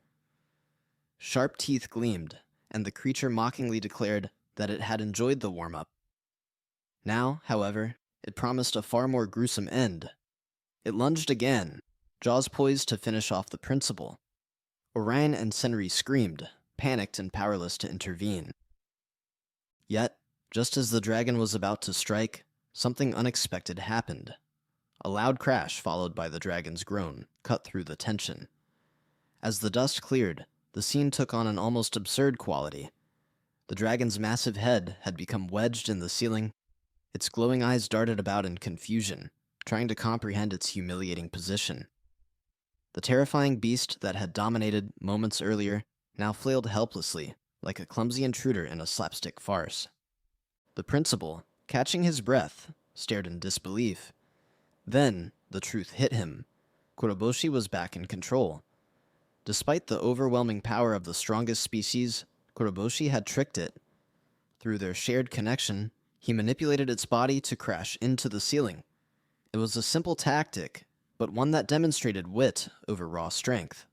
Sharp teeth gleamed, and the creature mockingly declared that it had enjoyed the warm-up. Now, however, it promised a far more gruesome end. It lunged again, jaws poised to finish off the principal. Orion and Senri screamed, panicked and powerless to intervene. Yet, just as the dragon was about to strike, something unexpected happened. A loud crash followed by the dragon's groan cut through the tension. As the dust cleared, the scene took on an almost absurd quality. The dragon's massive head had become wedged in the ceiling. Its glowing eyes darted about in confusion, trying to comprehend its humiliating position. The terrifying beast that had dominated moments earlier now flailed helplessly, like a clumsy intruder in a slapstick farce. The principal, catching his breath, stared in disbelief. Then, the truth hit him. Kuroboshi was back in control. Despite the overwhelming power of the strongest species, Kuroboshi had tricked it. Through their shared connection, he manipulated its body to crash into the ceiling. It was a simple tactic, but one that demonstrated wit over raw strength.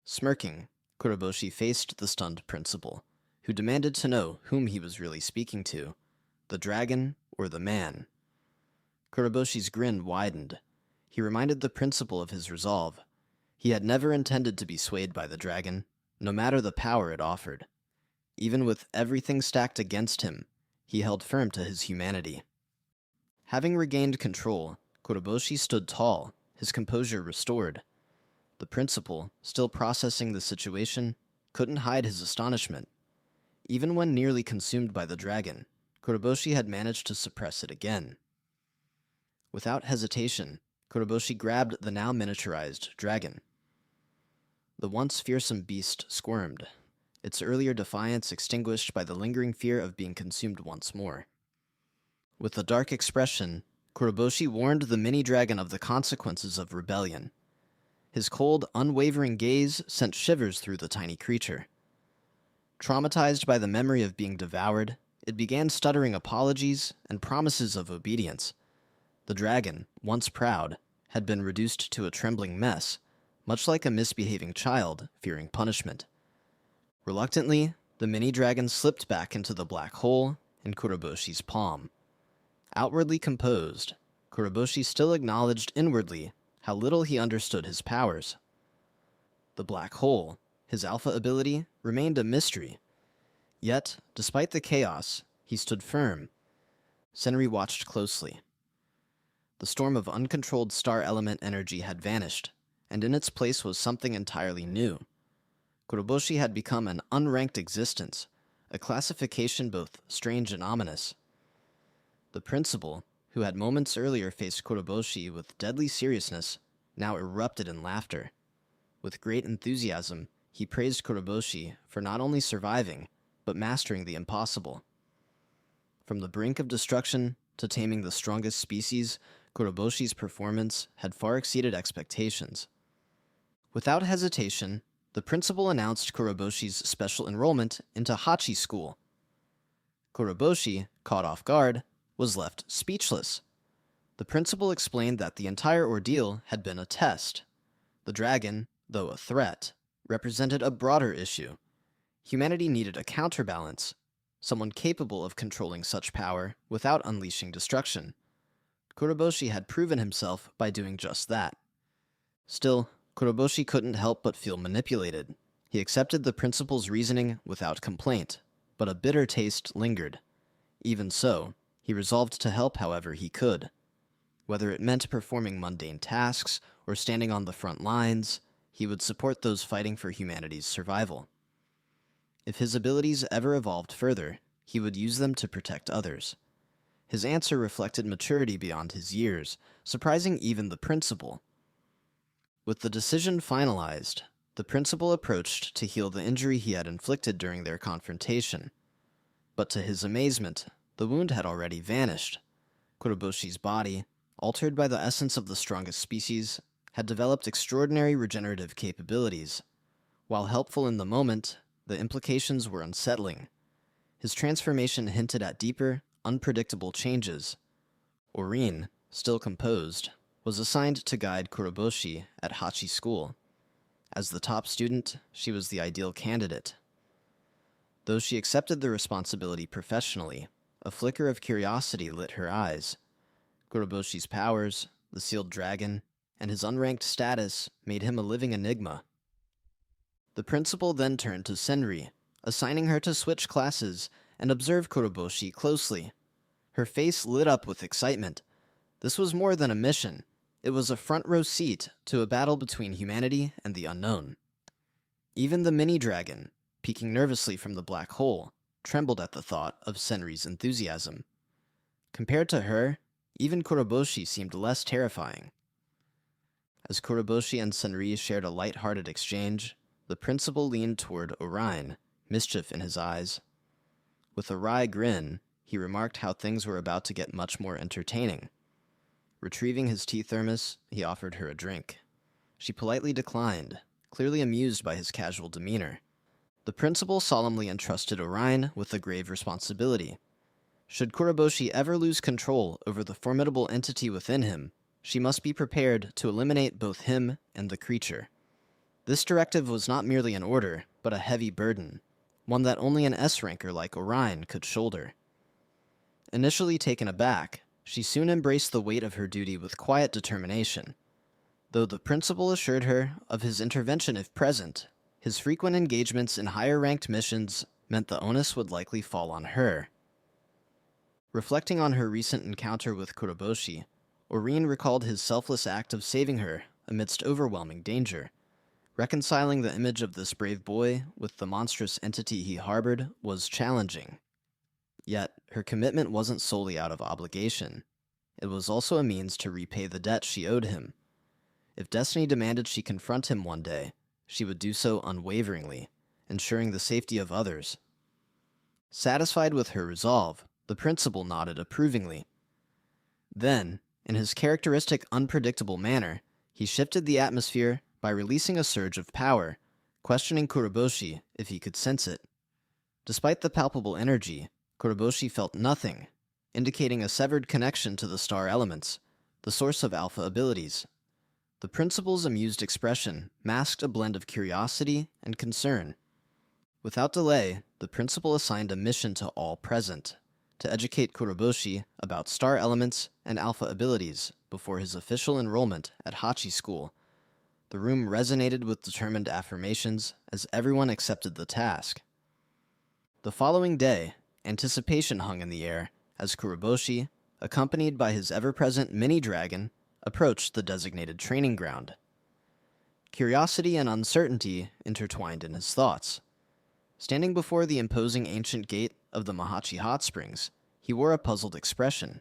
Smirking, Kuroboshi faced the stunned principal, who demanded to know whom he was really speaking to, the dragon or the man. Kuroboshi's grin widened. He reminded the principal of his resolve. He had never intended to be swayed by the dragon, no matter the power it offered. Even with everything stacked against him, he held firm to his humanity. Having regained control, Kuroboshi stood tall, his composure restored. The principal, still processing the situation, couldn't hide his astonishment. Even when nearly consumed by the dragon, Kuroboshi had managed to suppress it again. Without hesitation, Kuroboshi grabbed the now miniaturized dragon. The once fearsome beast squirmed, its earlier defiance extinguished by the lingering fear of being consumed once more. With a dark expression, Kuroboshi warned the mini-dragon of the consequences of rebellion. His cold, unwavering gaze sent shivers through the tiny creature. Traumatized by the memory of being devoured, it began stuttering apologies and promises of obedience. The dragon, once proud, had been reduced to a trembling mess, much like a misbehaving child fearing punishment. Reluctantly, the mini-dragon slipped back into the black hole in Kuroboshi's palm. Outwardly composed, Kuroboshi still acknowledged inwardly how little he understood his powers. The black hole, his alpha ability, remained a mystery. Yet, despite the chaos, he stood firm. Senri watched closely. The storm of uncontrolled star element energy had vanished, and in its place was something entirely new. Kuroboshi had become an unranked existence, a classification both strange and ominous. The principal, who had moments earlier faced Kuroboshi with deadly seriousness, now erupted in laughter. With great enthusiasm, he praised Kuroboshi for not only surviving, but mastering the impossible. From the brink of destruction to taming the strongest species, Kuroboshi's performance had far exceeded expectations. Without hesitation, the principal announced Kuroboshi's special enrollment into Hachi School. Kuroboshi, caught off guard, was left speechless. The principal explained that the entire ordeal had been a test. The dragon, though a threat, represented a broader issue. Humanity needed a counterbalance, someone capable of controlling such power without unleashing destruction. Kuroboshi had proven himself by doing just that. Still, Kuroboshi couldn't help but feel manipulated. He accepted the principal's reasoning without complaint, but a bitter taste lingered. Even so, he resolved to help however he could. Whether it meant performing mundane tasks or standing on the front lines, he would support those fighting for humanity's survival. If his abilities ever evolved further, he would use them to protect others. His answer reflected maturity beyond his years, surprising even the principal. With the decision finalized, the principal approached to heal the injury he had inflicted during their confrontation. But to his amazement, the wound had already vanished. Kuroboshi's body, altered by the essence of the strongest species, had developed extraordinary regenerative capabilities. While helpful in the moment, the implications were unsettling. His transformation hinted at deeper, unpredictable changes. Oomine, still composed, was assigned to guide Kuroboshi at Hachi School. As the top student, she was the ideal candidate. Though she accepted the responsibility professionally, a flicker of curiosity lit her eyes. Kuroboshi's powers, the sealed dragon, and his unranked status made him a living enigma. The principal then turned to Senri, assigning her to switch classes and observe Kuroboshi closely. Her face lit up with excitement. This was more than a mission. It was a front-row seat to a battle between humanity and the unknown. Even the mini-dragon, peeking nervously from the black hole, trembled at the thought of Senri's enthusiasm. Compared to her, even Kuroboshi seemed less terrifying. As Kuroboshi and Senri shared a light-hearted exchange, the principal leaned toward Oomine, mischief in his eyes. With a wry grin, he remarked how things were about to get much more entertaining. Retrieving his tea thermos, he offered her a drink. She politely declined, clearly amused by his casual demeanor. The principal solemnly entrusted Oomine with a grave responsibility. Should Kuroboshi ever lose control over the formidable entity within him, she must be prepared to eliminate both him and the creature. This directive was not merely an order, but a heavy burden, one that only an S-ranker like Oomine could shoulder. Initially taken aback, she soon embraced the weight of her duty with quiet determination. Though the principal assured her of his intervention if present, his frequent engagements in higher-ranked missions meant the onus would likely fall on her. Reflecting on her recent encounter with Kuroboshi, Oomine recalled his selfless act of saving her amidst overwhelming danger. Reconciling the image of this brave boy with the monstrous entity he harbored was challenging. Yet, her commitment wasn't solely out of obligation. It was also a means to repay the debt she owed him. If destiny demanded she confront him one day, she would do so unwaveringly, ensuring the safety of others. Satisfied with her resolve, the principal nodded approvingly. Then, in his characteristic unpredictable manner, he shifted the atmosphere by releasing a surge of power, questioning Kuroboshi if he could sense it. Despite the palpable energy, Kuroboshi felt nothing, indicating a severed connection to the star elements, the source of alpha abilities. The principal's amused expression masked a blend of curiosity and concern. Without delay, the principal assigned a mission to all present, to educate Kuroboshi about star elements and alpha abilities before his official enrollment at Hachi School. The room resonated with determined affirmations as everyone accepted the task. The following day, anticipation hung in the air as Kuroboshi, accompanied by his ever-present mini-dragon, approached the designated training ground. Curiosity and uncertainty intertwined in his thoughts. Standing before the imposing ancient gate of the Mahachi Hot Springs, he wore a puzzled expression.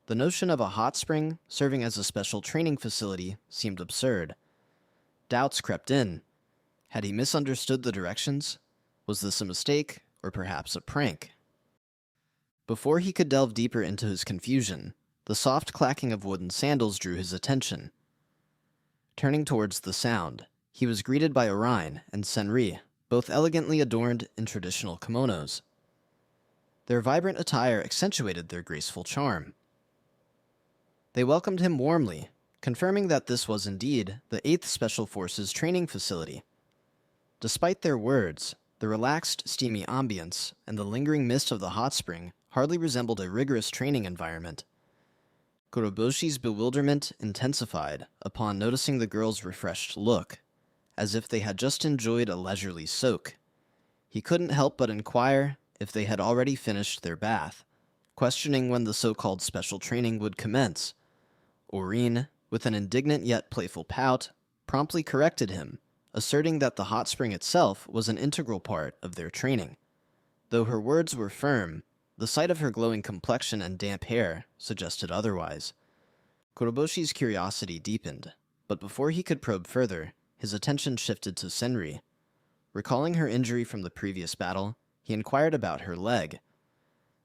The notion of a hot spring serving as a special training facility seemed absurd. Doubts crept in. Had he misunderstood the directions? Was this a mistake, or perhaps a prank? Before he could delve deeper into his confusion, the soft clacking of wooden sandals drew his attention. Turning towards the sound, he was greeted by Oomine and Senri, both elegantly adorned in traditional kimonos. Their vibrant attire accentuated their graceful charm. They welcomed him warmly, confirming that this was indeed the 8th Special Forces training facility. Despite their words, the relaxed, steamy ambience and the lingering mist of the hot spring hardly resembled a rigorous training environment. Kuroboshi's bewilderment intensified upon noticing the girls' refreshed look, as if they had just enjoyed a leisurely soak. He couldn't help but inquire if they had already finished their bath, questioning when the so-called special training would commence. Oomine, with an indignant yet playful pout, promptly corrected him, asserting that the hot spring itself was an integral part of their training. Though her words were firm, the sight of her glowing complexion and damp hair suggested otherwise. Kuroboshi's curiosity deepened, but before he could probe further, his attention shifted to Senri. Recalling her injury from the previous battle, he inquired about her leg.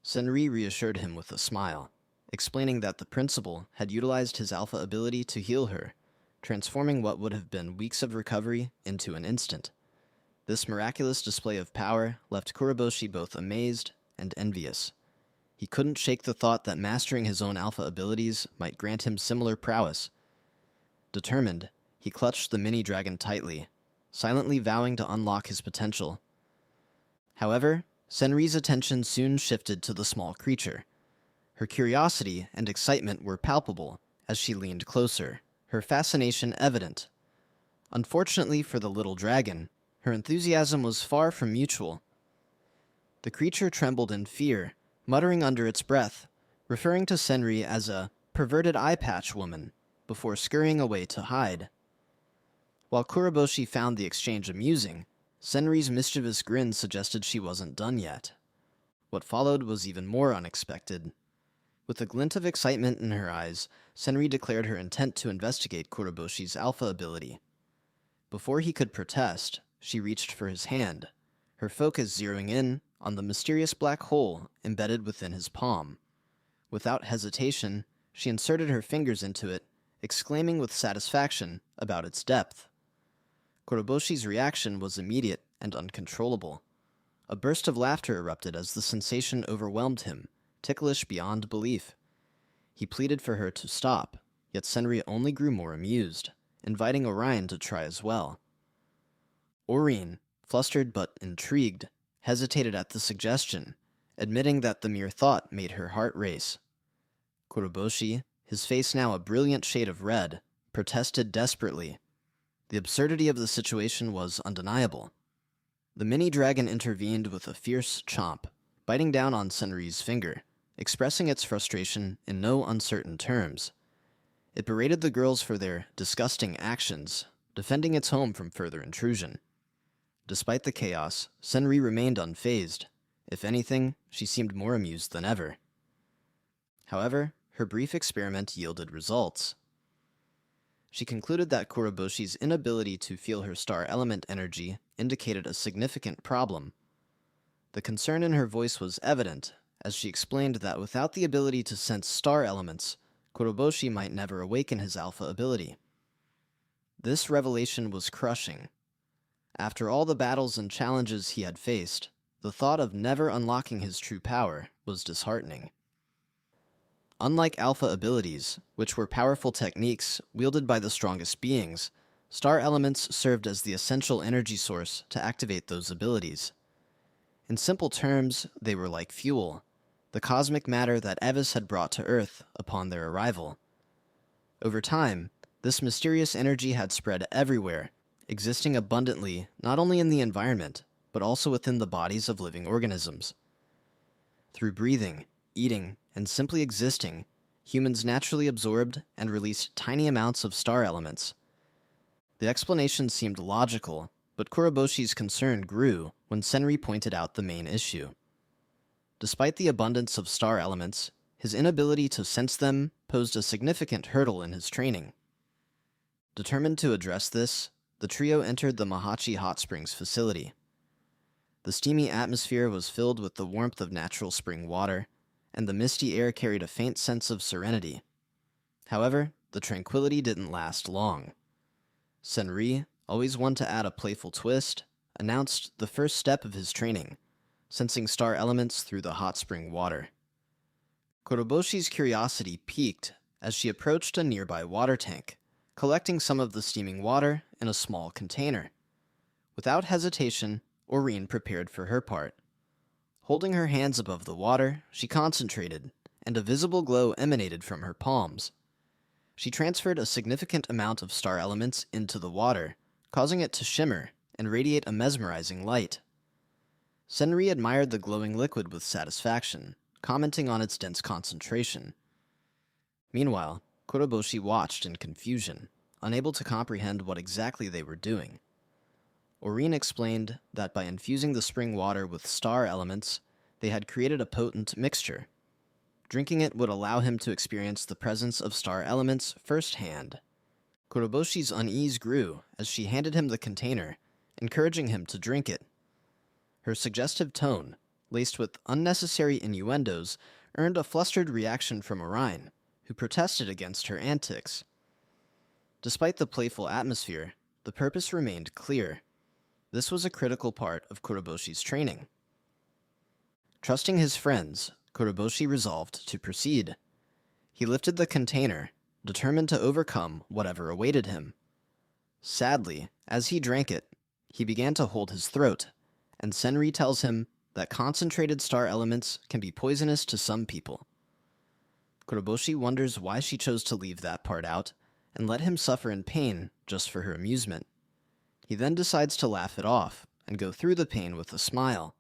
Senri reassured him with a smile, explaining that the principal had utilized his alpha ability to heal her, transforming what would have been weeks of recovery into an instant. This miraculous display of power left Kuroboshi both amazed and envious. He couldn't shake the thought that mastering his own alpha abilities might grant him similar prowess. Determined, he clutched the mini-dragon tightly, silently vowing to unlock his potential. However, Senri's attention soon shifted to the small creature. Her curiosity and excitement were palpable as she leaned closer, her fascination evident. Unfortunately for the little dragon, her enthusiasm was far from mutual. The creature trembled in fear, muttering under its breath, referring to Senri as a perverted eye patch woman, before scurrying away to hide. While Kuroboshi found the exchange amusing, Senri's mischievous grin suggested she wasn't done yet. What followed was even more unexpected. With a glint of excitement in her eyes, Senri declared her intent to investigate Kuroboshi's alpha ability. Before he could protest, she reached for his hand, her focus zeroing in on the mysterious black hole embedded within his palm. Without hesitation, she inserted her fingers into it, exclaiming with satisfaction about its depth. Kuroboshi's reaction was immediate and uncontrollable. A burst of laughter erupted as the sensation overwhelmed him, ticklish beyond belief. He pleaded for her to stop, yet Senri only grew more amused, inviting Orion to try as well. Oomine, flustered but intrigued, hesitated at the suggestion, admitting that the mere thought made her heart race. Kuroboshi, his face now a brilliant shade of red, protested desperately. The absurdity of the situation was undeniable. The mini-dragon intervened with a fierce chomp, biting down on Senri's finger, expressing its frustration in no uncertain terms. It berated the girls for their disgusting actions, defending its home from further intrusion. Despite the chaos, Senri remained unfazed. If anything, she seemed more amused than ever. However, her brief experiment yielded results. She concluded that Kuroboshi's inability to feel her star element energy indicated a significant problem. The concern in her voice was evident, as she explained that without the ability to sense star elements, Kuroboshi might never awaken his alpha ability. This revelation was crushing. After all the battles and challenges he had faced, the thought of never unlocking his true power was disheartening. Unlike alpha abilities, which were powerful techniques wielded by the strongest beings, star elements served as the essential energy source to activate those abilities. In simple terms, they were like fuel, the cosmic matter that Evis had brought to Earth upon their arrival. Over time, this mysterious energy had spread everywhere, existing abundantly not only in the environment, but also within the bodies of living organisms. Through breathing, eating, and simply existing, humans naturally absorbed and released tiny amounts of star elements. The explanation seemed logical, but Kuroboshi's concern grew when Senri pointed out the main issue. Despite the abundance of star elements, his inability to sense them posed a significant hurdle in his training. Determined to address this, the trio entered the Mahachi Hot Springs facility. The steamy atmosphere was filled with the warmth of natural spring water, and the misty air carried a faint sense of serenity. However, the tranquility didn't last long. Senri, always one to add a playful twist, announced the first step of his training, sensing star elements through the hot spring water. Kuroboshi's curiosity piqued as she approached a nearby water tank, collecting some of the steaming water in a small container. Without hesitation, Oomine prepared for her part. Holding her hands above the water, she concentrated, and a visible glow emanated from her palms. She transferred a significant amount of star elements into the water, causing it to shimmer and radiate a mesmerizing light. Senri admired the glowing liquid with satisfaction, commenting on its dense concentration. Meanwhile, Kuroboshi watched in confusion, unable to comprehend what exactly they were doing. Oomine explained that by infusing the spring water with star elements, they had created a potent mixture. Drinking it would allow him to experience the presence of star elements firsthand. Kuroboshi's unease grew as she handed him the container, encouraging him to drink it. Her suggestive tone, laced with unnecessary innuendos, earned a flustered reaction from Oomine, who protested against her antics. Despite the playful atmosphere, the purpose remained clear. This was a critical part of Kuroboshi's training. Trusting his friends, Kuroboshi resolved to proceed. He lifted the container, determined to overcome whatever awaited him. Sadly, as he drank it, he began to hold his throat, and Senri tells him that concentrated star elements can be poisonous to some people. Kuroboshi wonders why she chose to leave that part out, and let him suffer in pain just for her amusement. He then decides to laugh it off, and go through the pain with a smile.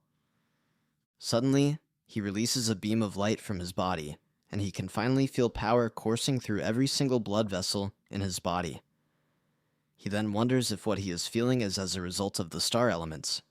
Suddenly, he releases a beam of light from his body, and he can finally feel power coursing through every single blood vessel in his body. He then wonders if what he is feeling is as a result of the star elements.